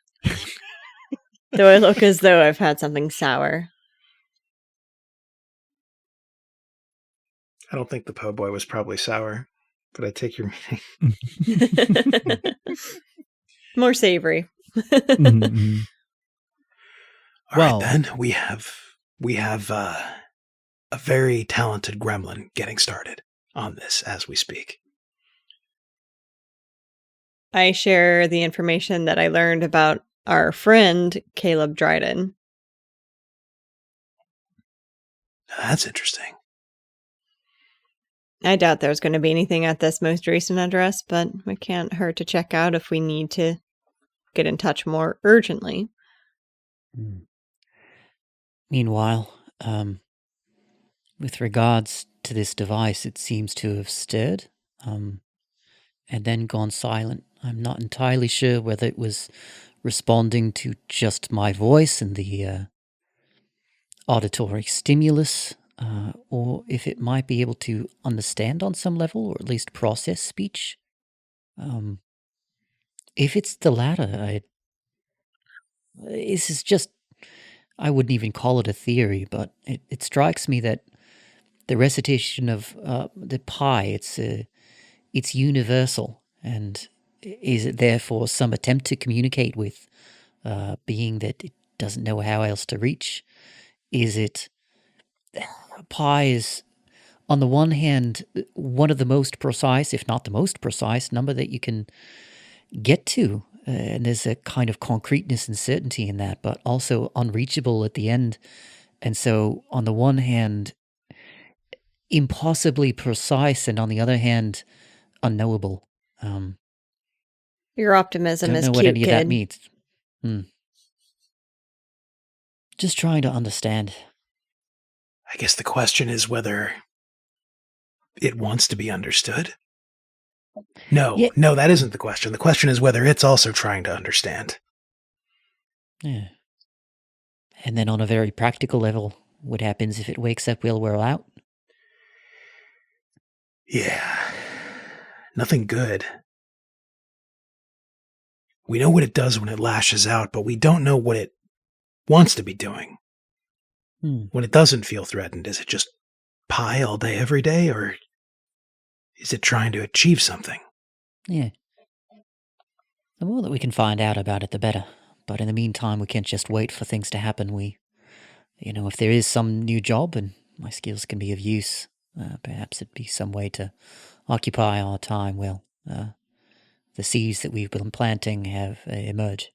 Though I look as though I've had something sour. I don't think the po' boy was probably sour, but I take your meaning. More savory. Mm-hmm. All right, then we have a very talented gremlin getting started on this as we speak. I share the information that I learned about our friend Caleb Dryden. That's interesting. I doubt there's going to be anything at this most recent address, but it can't hurt to check out if we need to get in touch more urgently. Meanwhile, with regards to this device, it seems to have stirred, and then gone silent. I'm not entirely sure whether it was responding to just my voice and the auditory stimulus, or if it might be able to understand on some level, or at least process speech. If it's the latter, this is just, I wouldn't even call it a theory, but it strikes me that the recitation of the pi, it's universal, and is it therefore some attempt to communicate with being that it doesn't know how else to reach? Is it pi is, on the one hand, one of the most precise, if not the most precise, number that you can get to, and there's a kind of concreteness and certainty in that, but also unreachable at the end. And so, on the one hand, impossibly precise, and on the other hand, unknowable. Your optimism is don't know cute, what any kid. of that means. Just trying to understand. I guess the question is whether it wants to be understood. No, that isn't the question. The question is whether it's also trying to understand. Yeah. And then on a very practical level, what happens if it wakes up while we're out? Yeah. Nothing good. We know what it does when it lashes out, but we don't know what it wants to be doing. When it doesn't feel threatened, is it just pie all day, every day, or is it trying to achieve something? Yeah. The more that we can find out about it, the better. But in the meantime, we can't just wait for things to happen. If there is some new job and my skills can be of use, perhaps it'd be some way to occupy our time while the seeds that we've been planting have emerged.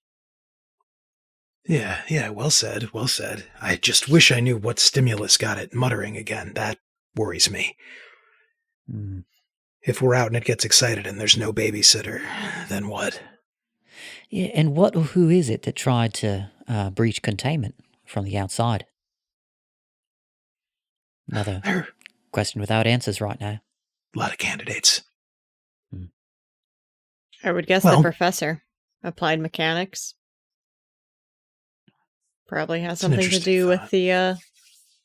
Yeah, well said, well said. I just wish I knew what stimulus got it muttering again. That worries me. Hmm. If we're out and it gets excited and there's no babysitter, then what? Yeah, and what or who is it that tried to breach containment from the outside? Another There are question without answers right now. a lot of candidates. I would guess the Well, professor. Applied mechanics. Probably has That's an something to interesting do thought. with the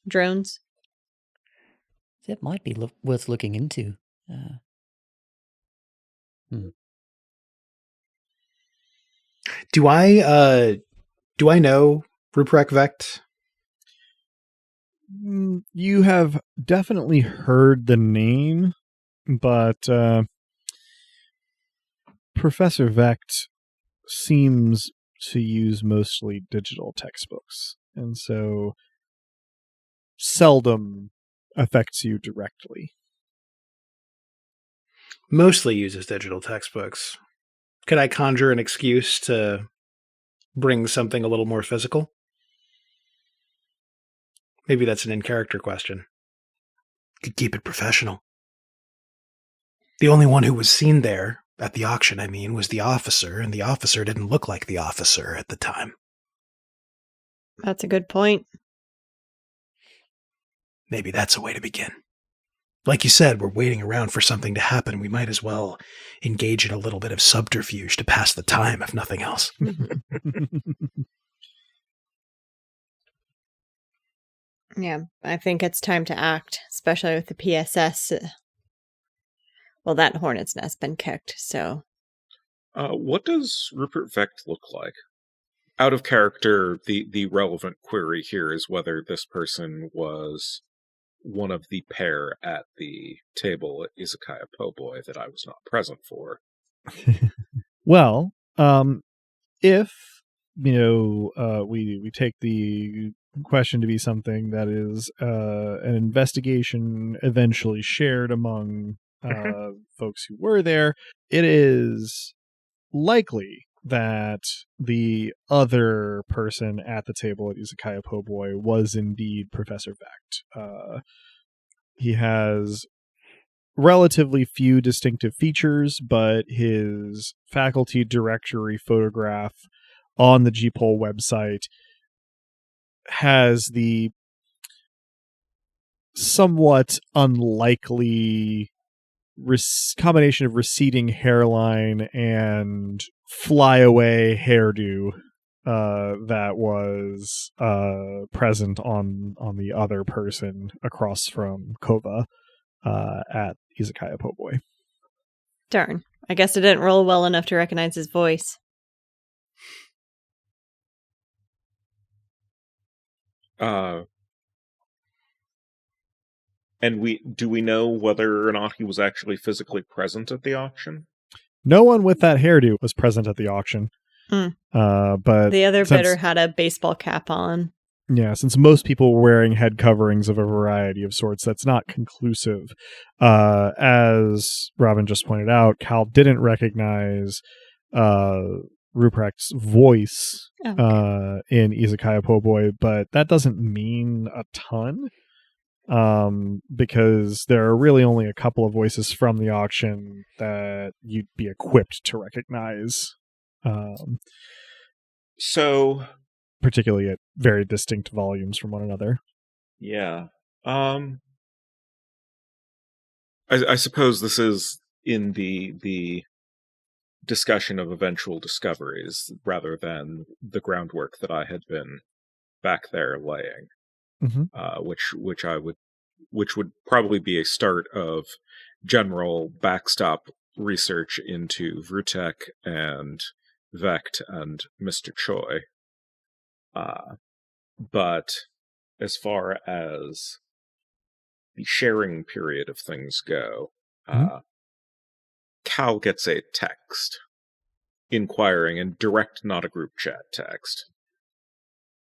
drones. That might be worth looking into. Do I know Ruprecht Vecht? You have definitely heard the name, but Professor Vecht seems to use mostly digital textbooks, and so seldom affects you directly. Mostly uses digital textbooks. Could I conjure an excuse to bring something a little more physical? Maybe that's an in-character question. Could keep it professional. The only one who was seen there, at the auction I mean, was the officer, and the officer didn't look like the officer at the time. That's a good point. Maybe that's a way to begin. Like you said, we're waiting around for something to happen. We might as well engage in a little bit of subterfuge to pass the time, if nothing else. Yeah, I think it's time to act, especially with the PSS. Well, that hornet's nest been kicked, so... What does Rupert Vecht look like? Out of character, the relevant query here is whether this person was one of the pair at the table at Izakaya Po'boy that I was not present for. Well, if we take the question to be something that is an investigation eventually shared among folks who were there, it is likely that the other person at the table at Izakaya Po'boy was indeed Professor Vecht. He has relatively few distinctive features, but his faculty directory photograph on the GPol website has the somewhat unlikely combination of receding hairline and flyaway hairdo that was present on the other person across from Kova at Izakaya Po'boy. Darn. I guess it didn't roll well enough to recognize his voice. And do we know whether or not he was actually physically present at the auction? No one with that hairdo was present at the auction. But the other bidder had a baseball cap on. Yeah, since most people were wearing head coverings of a variety of sorts, that's not conclusive. As Robin just pointed out, Cal didn't recognize Ruprecht's voice in Izakaya Po'boy, but that doesn't mean a ton. Because there are really only a couple of voices from the auction that you'd be equipped to recognize. So, particularly at very distinct volumes from one another. Yeah. I suppose this is in the discussion of eventual discoveries rather than the groundwork that I had been back there laying. Which would probably be a start of general backstop research into Vrutek and Vecht and Mr. Choi. But as far as the sharing period of things go, Cal gets a text inquiring and direct, not a group chat text.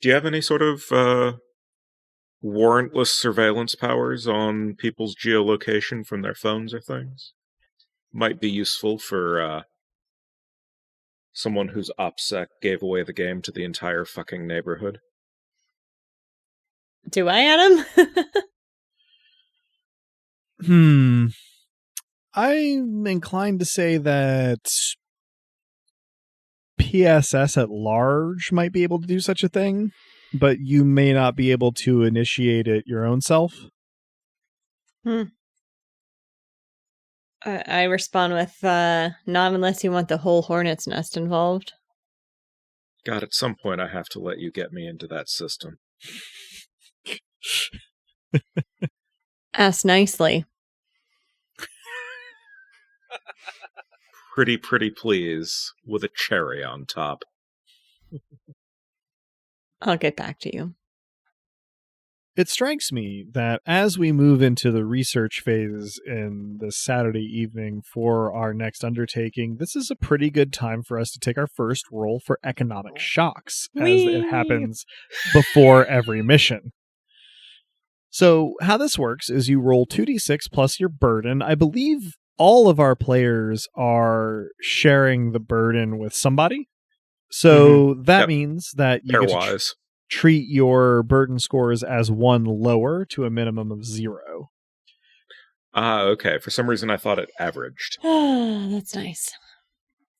Do you have any sort of warrantless surveillance powers on people's geolocation from their phones or things? Might be useful for Someone whose OPSEC gave away the game to the entire fucking neighborhood. Do I, Adam? I'm inclined to say that PSS at large might be able to do such a thing, but you may not be able to initiate it your own self. I respond with, not unless you want the whole hornet's nest involved. God, at some point I have to let you get me into that system. Ask nicely. Pretty please, with a cherry on top. I'll get back to you. It strikes me that as we move into the research phase in this Saturday evening for our next undertaking, this is a pretty good time for us to take our first roll for economic shocks, as it happens before every mission. So how this works is you roll 2d6 plus your burden. I believe all of our players are sharing the burden with somebody. So that means that you get to treat your burden scores as one lower to a minimum of 0. Okay. For some reason I thought it averaged. That's nice.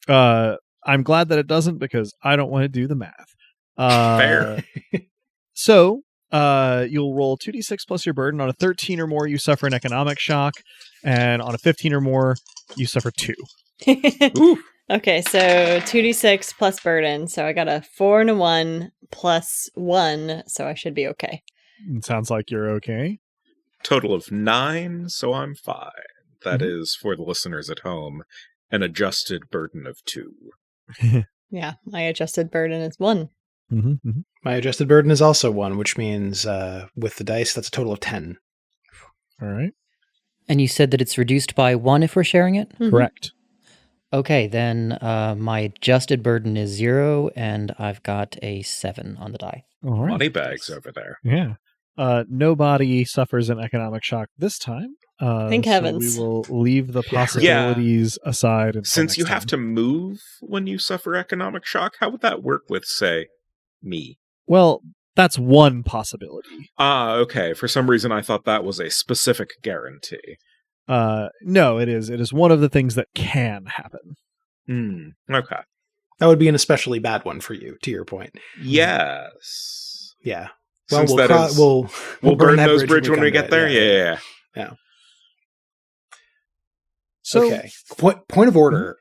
I'm glad that it doesn't, because I don't want to do the math. Fair. So you'll roll 2d6 plus your burden. On a 13 or more, you suffer an economic shock, and on a 15 or more, you suffer 2. Ooh. Okay, so 2d6 plus burden. So I got a 4 and a 1 plus 1, so I should be okay. It sounds like you're okay. Total of 9, so I'm fine. That is, for the listeners at home, an adjusted burden of 2. Yeah, my adjusted burden is 1. My adjusted burden is also 1, which means with the dice, that's a total of 10. All right. And you said that it's reduced by 1 if we're sharing it? Correct. Okay, then my adjusted burden is 0, and I've got a 7 on the die. All right. Money bags over there. Yeah. Nobody suffers an economic shock this time. Thank heavens. We will leave the possibilities aside. Since you have to move when you suffer economic shock, how would that work with, say, me? Well, that's one possibility. Okay. For some reason, I thought that was a specific guarantee. No, it is. It is one of the things that can happen. Okay. That would be an especially bad one for you, to your point. Yes. Yeah. Well, Since we'll burn those bridges when we get there. Yeah. So, okay. Point of order.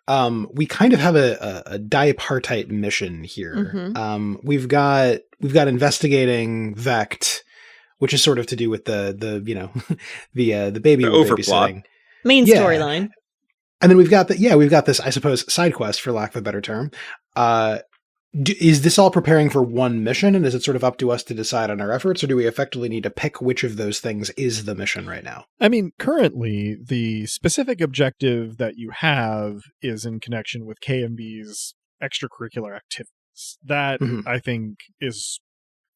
We kind of have a dipartite mission here. We've got investigating Vect, which is sort of to do with the baby babysitting. Main storyline. And then we've got this, I suppose, side quest, for lack of a better term. Is this all preparing for one mission, and is it sort of up to us to decide on our efforts, or do we effectively need to pick which of those things is the mission right now? I mean, currently, the specific objective that you have is in connection with KMB's extracurricular activities. That, I think, is...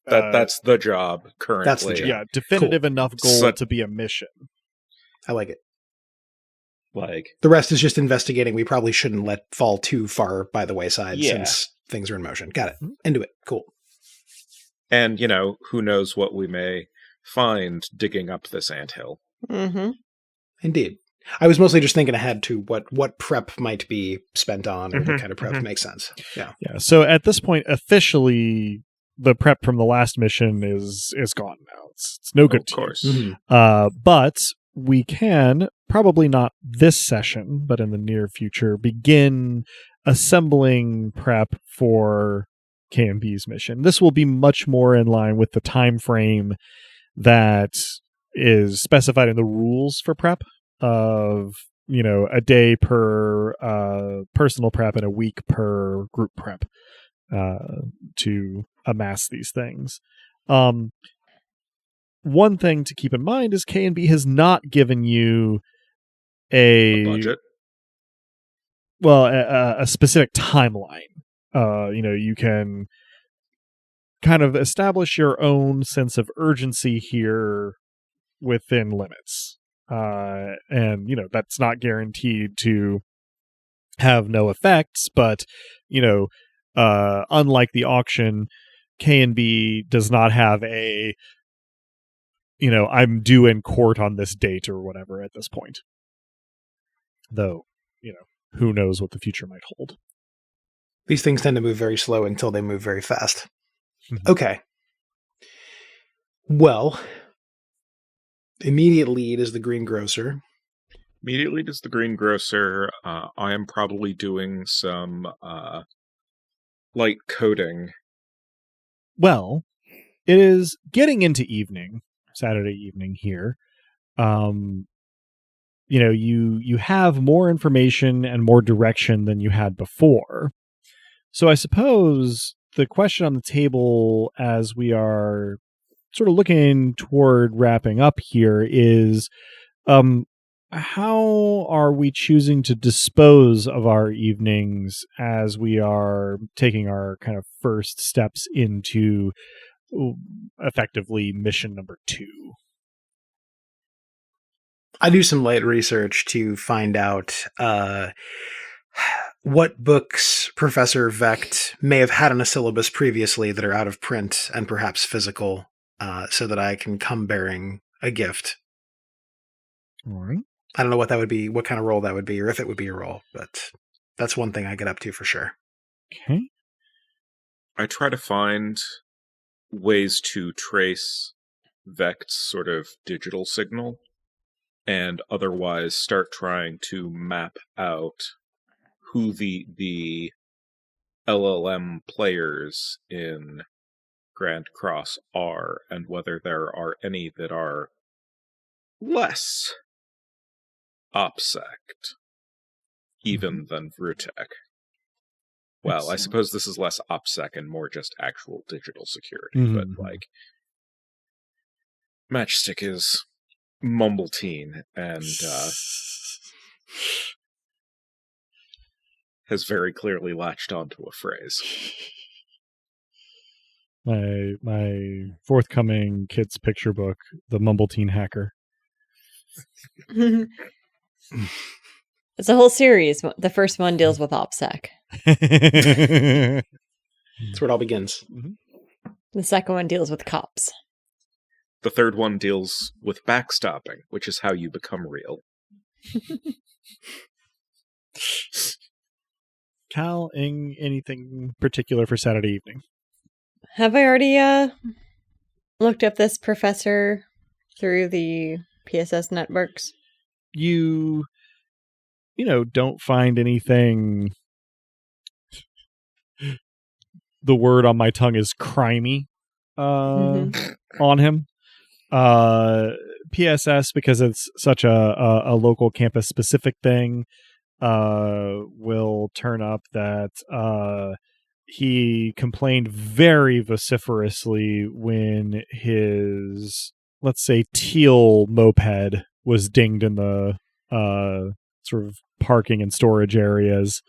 that's the job currently. That's the job. Yeah, definitive enough goal to be a mission. I like it. Like, the rest is just investigating. We probably shouldn't let fall too far by the wayside since things are in motion. Got it. Into it. Cool. And, who knows what we may find digging up this anthill. Indeed. I was mostly just thinking ahead to what prep might be spent on, or what kind of prep makes sense. Yeah. So at this point, officially, the prep from the last mission is gone now. It's no good. Of course. But we can, probably not this session, but in the near future, begin assembling prep for KMB's mission. This will be much more in line with the time frame that is specified in the rules for prep of, a day per personal prep and a week per group prep to amass these things. One thing to keep in mind is K&B has not given you a budget. Well, a specific timeline. You can kind of establish your own sense of urgency here within limits. And, that's not guaranteed to have no effects, but, unlike the auction, K&B does not have a, I'm due in court on this date or whatever at this point. Though, who knows what the future might hold. These things tend to move very slow until they move very fast. Okay. Well, immediate lead is the greengrocer. Immediately does the greengrocer. I am probably doing some light coding. Well, it is getting into evening, Saturday evening here. You have more information and more direction than you had before. So I suppose the question on the table as we are sort of looking toward wrapping up here is, how are we choosing to dispose of our evenings as we are taking our kind of first steps into effectively mission number 2? I do some light research to find out what books Professor Vecht may have had on a syllabus previously that are out of print and perhaps physical, so that I can come bearing a gift. All right. I don't know what that would be, what kind of role that would be, or if it would be a role, but that's one thing I get up to for sure. Okay. I try to find ways to trace Vecht's sort of digital signal, and otherwise start trying to map out who the LLM players in Grand Cross are, and whether there are any that are less OPSEC even than Vrutec. Well, I suppose this is less OPSEC and more just actual digital security, but Matchstick is Mumbleteen and has very clearly latched onto a phrase. My forthcoming kids picture book, The Mumbleteen Hacker. It's a whole series. The first one deals with OPSEC. That's where it all begins. The second one deals with cops. The third one deals with backstopping, which is how you become real. Cal, anything particular for Saturday evening? Have I already looked up this professor through the PSS networks? You don't find anything. The word on my tongue is crimey on him. PSS, because it's such a local campus specific thing, will turn up that he complained very vociferously when his, let's say, teal moped was dinged in the sort of parking and storage areas.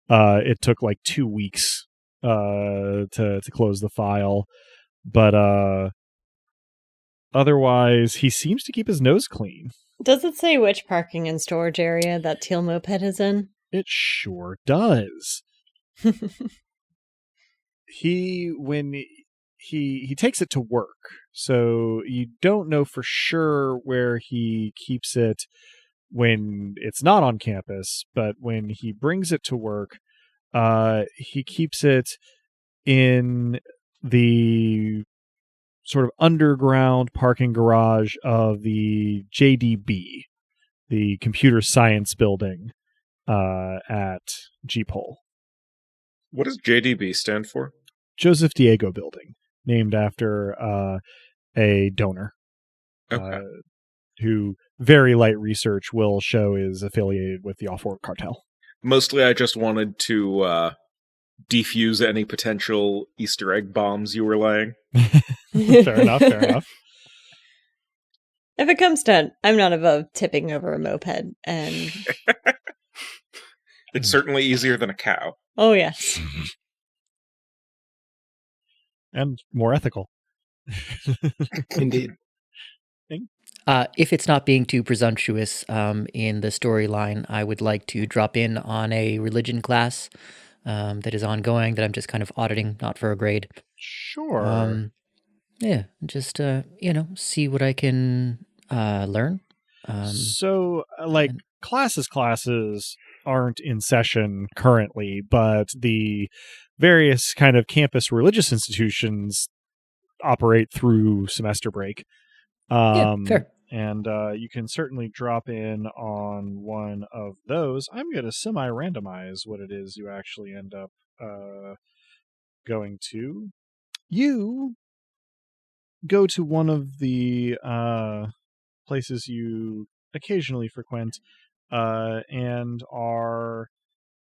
It took like 2 weeks to close the file, but otherwise he seems to keep his nose clean. Does it say which parking and storage area that teal moped is in? It sure does. When he takes it to work, so you don't know for sure where he keeps it when it's not on campus, but when he brings it to work, he keeps it in the sort of underground parking garage of the JDB, the computer science building at GPol. What does JDB stand for? Joseph Diego Building, named after a donor. Okay. Who very light research will show is affiliated with the Off-World Cartel. Mostly I just wanted to defuse any potential Easter egg bombs you were laying. Fair enough. If it comes to, I'm not above tipping over a moped, and it's certainly easier than a cow. Oh yes. And more ethical. Indeed. If it's not being too presumptuous in the storyline, I would like to drop in on a religion class that is ongoing, that I'm just kind of auditing, not for a grade. Sure. Yeah, just, see what I can learn. Classes aren't in session currently, but the various kind of campus religious institutions operate through semester break. Fair. And you can certainly drop in on one of those. I'm going to semi-randomize what it is you actually end up going to. You go to one of the places you occasionally frequent and are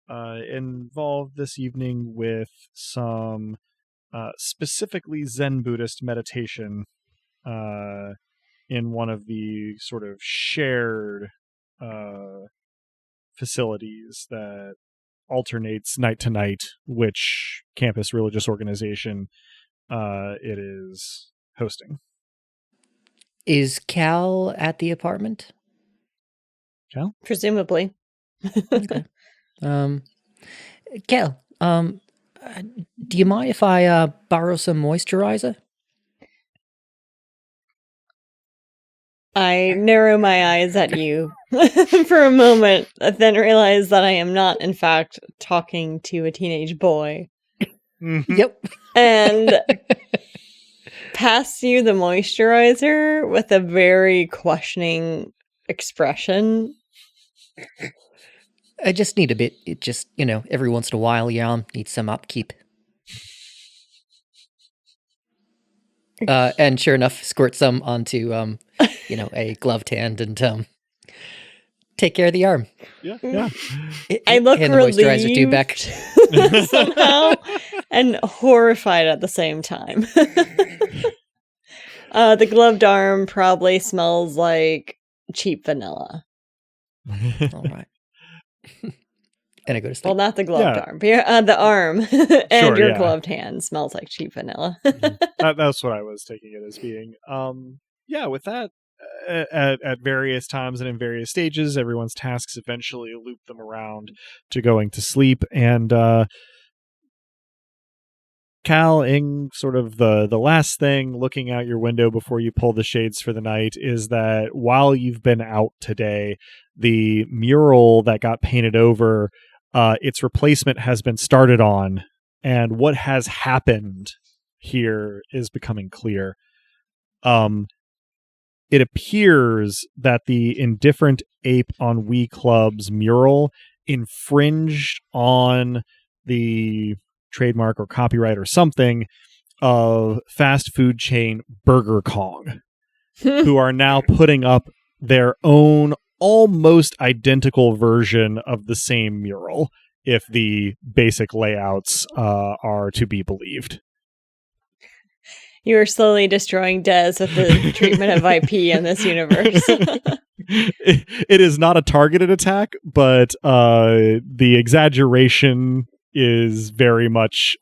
involved this evening with some specifically Zen Buddhist meditation in one of the sort of shared facilities that alternates night to night which campus religious organization it is hosting. Is Cal at the apartment? Cal? Presumably. Okay. Cal, do you mind if I borrow some moisturizer? I narrow my eyes at you for a moment, then realize that I am not, in fact, talking to a teenage boy. Mm-hmm. Yep. And pass you the moisturizer with a very questioning expression. I just need a bit. It just, every once in a while, need some upkeep. And sure enough, squirt some onto, a gloved hand and take care of the arm. Yeah. I look and the moisturizer tube back somehow and horrified at the same time. The gloved arm probably smells like cheap vanilla. All right. And I go to sleep. Well, not the gloved arm. The arm and your gloved hand smells like cheap vanilla. That's what I was taking it as being. With that, at various times and in various stages, everyone's tasks eventually loop them around to going to sleep. And Cal, in sort of the last thing, looking out your window before you pull the shades for the night, is that while you've been out today, the mural that got painted over, its replacement has been started on, and what has happened here is becoming clear. It appears that the Indifferent Ape on Wii Club's mural infringed on the trademark or copyright or something of fast food chain Burger Kong, who are now putting up their own almost identical version of the same mural, if the basic layouts are to be believed. You are slowly destroying Dez with the treatment of IP in this universe. It is not a targeted attack, but the exaggeration is very much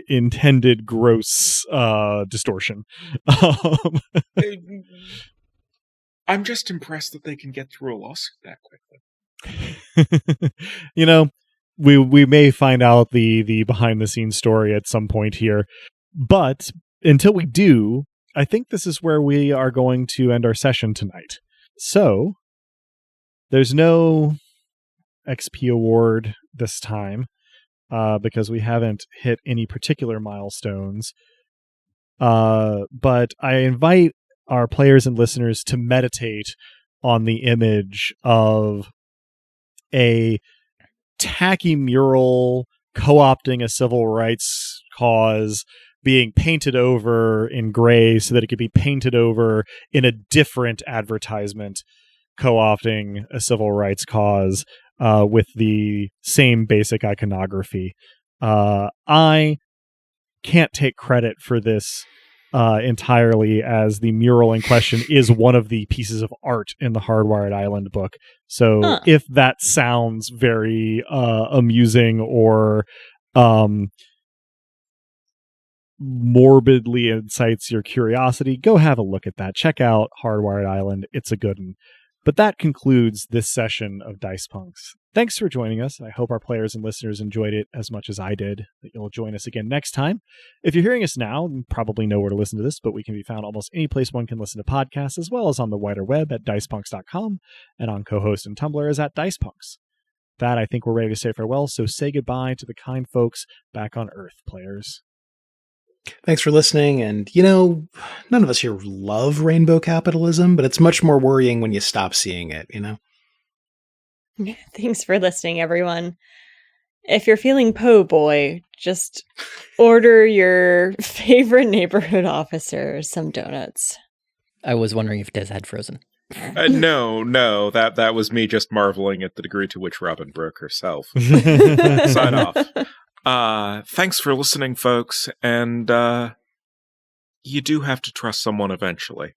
intended gross distortion. I'm just impressed that they can get through a lawsuit that quickly. We may find out the behind the scenes story at some point here, but until we do, I think this is where we are going to end our session tonight. So there's no XP award this time because we haven't hit any particular milestones. But I invite our players and listeners to meditate on the image of a tacky mural co-opting a civil rights cause being painted over in gray so that it could be painted over in a different advertisement co-opting a civil rights cause with the same basic iconography. I can't take credit for this entirely, as the mural in question is one of the pieces of art in the Hardwired Island book. So if that sounds very amusing or morbidly incites your curiosity, go have a look at that. Check out Hardwired Island. It's a good one. But that concludes this session of Dice Punks. Thanks for joining us. I hope our players and listeners enjoyed it as much as I did, that you'll join us again next time. If you're hearing us now, you probably know where to listen to this, but we can be found almost any place one can listen to podcasts, as well as on the wider web at dicepunks.com and on co-host and Tumblr as at dicepunks. That, I think we're ready to say farewell, so say goodbye to the kind folks back on Earth, players. Thanks for listening, and, none of us here love rainbow capitalism, but it's much more worrying when you stop seeing it, Thanks for listening, everyone. If you're feeling po' boy, just order your favorite neighborhood officer some donuts. I was wondering if Des had frozen. No, that was me just marveling at the degree to which Robin broke herself. Sign off. Thanks for listening, folks, and you do have to trust someone eventually.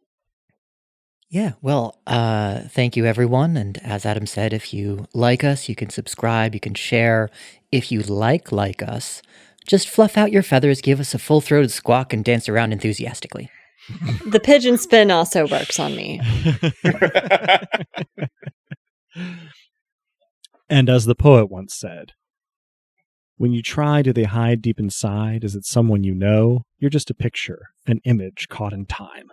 Yeah, well, thank you, everyone, and as Adam said, if you like us, you can subscribe, you can share. If you like us, just fluff out your feathers, give us a full-throated squawk, and dance around enthusiastically. The pigeon spin also works on me. And as the poet once said, when you try to they hide deep inside, is it someone you know? You're just a picture, an image caught in time.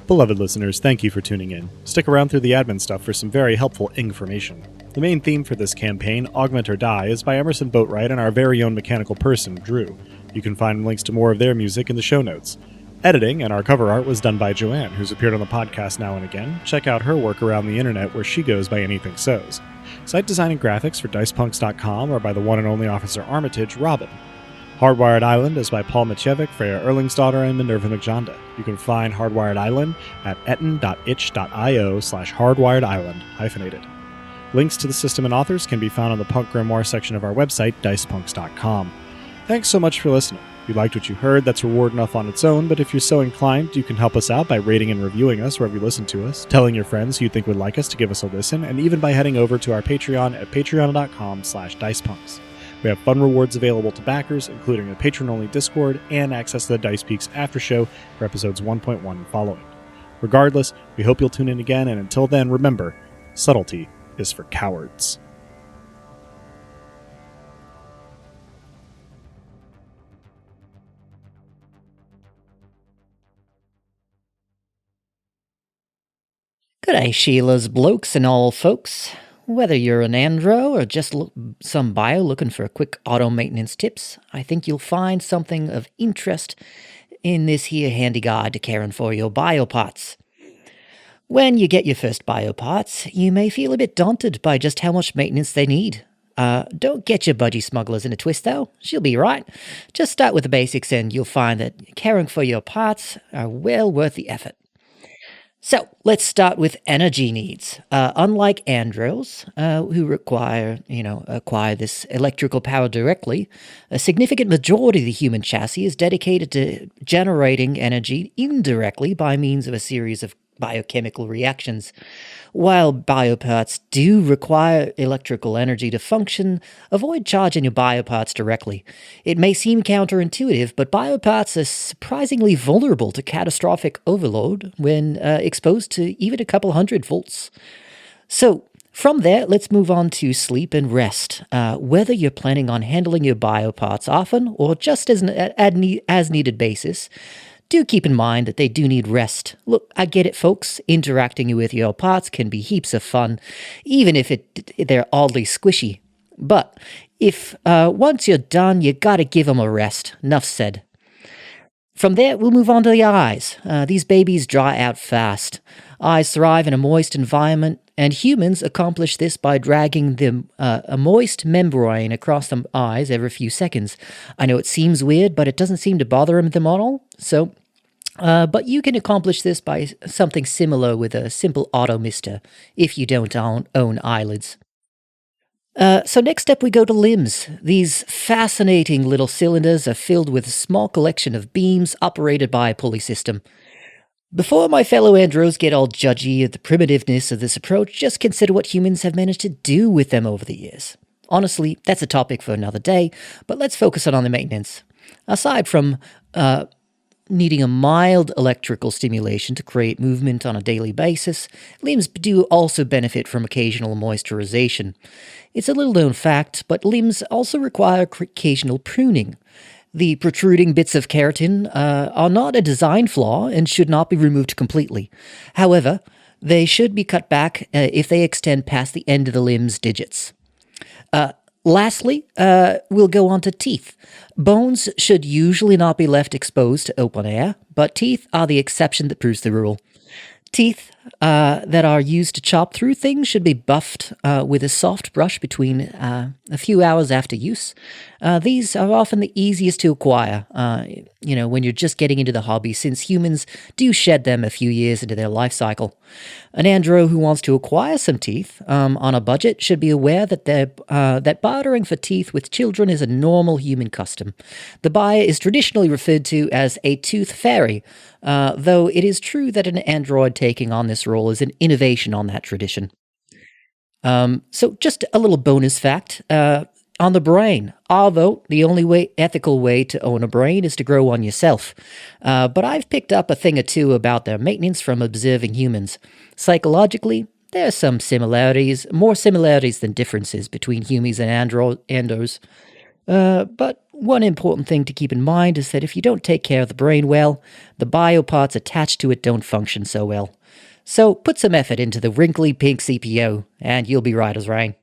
Beloved listeners, thank you for tuning in. Stick around through the admin stuff for some very helpful information. The main theme for this campaign, Augment or Die, is by Emerson Boatwright and our very own mechanical person, Drew. You can find links to more of their music in the show notes. Editing and our cover art was done by Joanne, who's appeared on the podcast now and again. Check out her work around the internet where she goes by Anything So's. Site design and graphics for dicepunks.com are by the one and only Officer Armitage, Robin. Hardwired Island is by Paul Macievik, Freya Erlingsdottir, and Minerva McJonda. You can find Hardwired Island at etten.itch.io/hardwiredisland, hyphenated. Links to the system and authors can be found on the Punk Grimoire section of our website, dicepunks.com. Thanks so much for listening. If you liked what you heard, that's reward enough on its own, but if you're so inclined, you can help us out by rating and reviewing us wherever you listen to us, telling your friends who you think would like us to give us a listen, and even by heading over to our Patreon at patreon.com/dicepunks. We have fun rewards available to backers, including a patron-only Discord and access to the Dice Peaks after show for episodes 1.1 and following. Regardless, we hope you'll tune in again, and until then, remember, subtlety is for cowards. G'day, Sheila's blokes and all folks. Whether you're an andro or just some bio looking for quick auto maintenance tips, I think you'll find something of interest in this here handy guide to caring for your biopots. When you get your first biopots, you may feel a bit daunted by just how much maintenance they need. Don't get your budgie smugglers in a twist, though. She'll be right. Just start with the basics and you'll find that caring for your pots are well worth the effort. So, let's start with energy needs. Unlike andros, who acquire this electrical power directly, a significant majority of the human chassis is dedicated to generating energy indirectly by means of a series of biochemical reactions. While bioparts do require electrical energy to function, avoid charging your bioparts directly. It may seem counterintuitive, but bioparts are surprisingly vulnerable to catastrophic overload when exposed to even a couple 100 volts. So, from there, let's move on to sleep and rest. Whether you're planning on handling your bioparts often or just as an as-needed basis, do keep in mind that they do need rest. Look, I get it, folks. Interacting with your parts can be heaps of fun, even if they're oddly squishy. But if once you're done, you gotta give them a rest. Enough said. From there, we'll move on to the eyes. These babies dry out fast. Eyes thrive in a moist environment, and humans accomplish this by dragging a moist membrane across the eyes every few seconds. I know it seems weird, but it doesn't seem to bother them at all. But you can accomplish this by something similar with a simple auto mister if you don't own eyelids. So next up we go to limbs. These fascinating little cylinders are filled with a small collection of beams operated by a pulley system. Before my fellow andros get all judgy at the primitiveness of this approach, just consider what humans have managed to do with them over the years. Honestly, that's a topic for another day, but let's focus on the maintenance. Aside from needing a mild electrical stimulation to create movement on a daily basis, limbs do also benefit from occasional moisturization. It's a little-known fact, but limbs also require occasional pruning. The protruding bits of keratin are not a design flaw and should not be removed completely. However, they should be cut back if they extend past the end of the limb's digits. Lastly, we'll go on to teeth. Bones should usually not be left exposed to open air, but teeth are the exception that proves the rule. Teeth that are used to chop through things should be buffed with a soft brush between a few hours after use. These are often the easiest to acquire, when you're just getting into the hobby, since humans do shed them a few years into their life cycle. An andro who wants to acquire some teeth on a budget should be aware that that bartering for teeth with children is a normal human custom. The buyer is traditionally referred to as a tooth fairy, though it is true that an android taking on this role is an innovation on that tradition. So just a little bonus fact on the brain. Although the only ethical way to own a brain is to grow one yourself. But I've picked up a thing or two about their maintenance from observing humans. Psychologically, there are some similarities, more similarities than differences between humans and andros. But one important thing to keep in mind is that if you don't take care of the brain well, the bioparts attached to it don't function so well. So put some effort into the wrinkly pink CPO, and you'll be right as rain.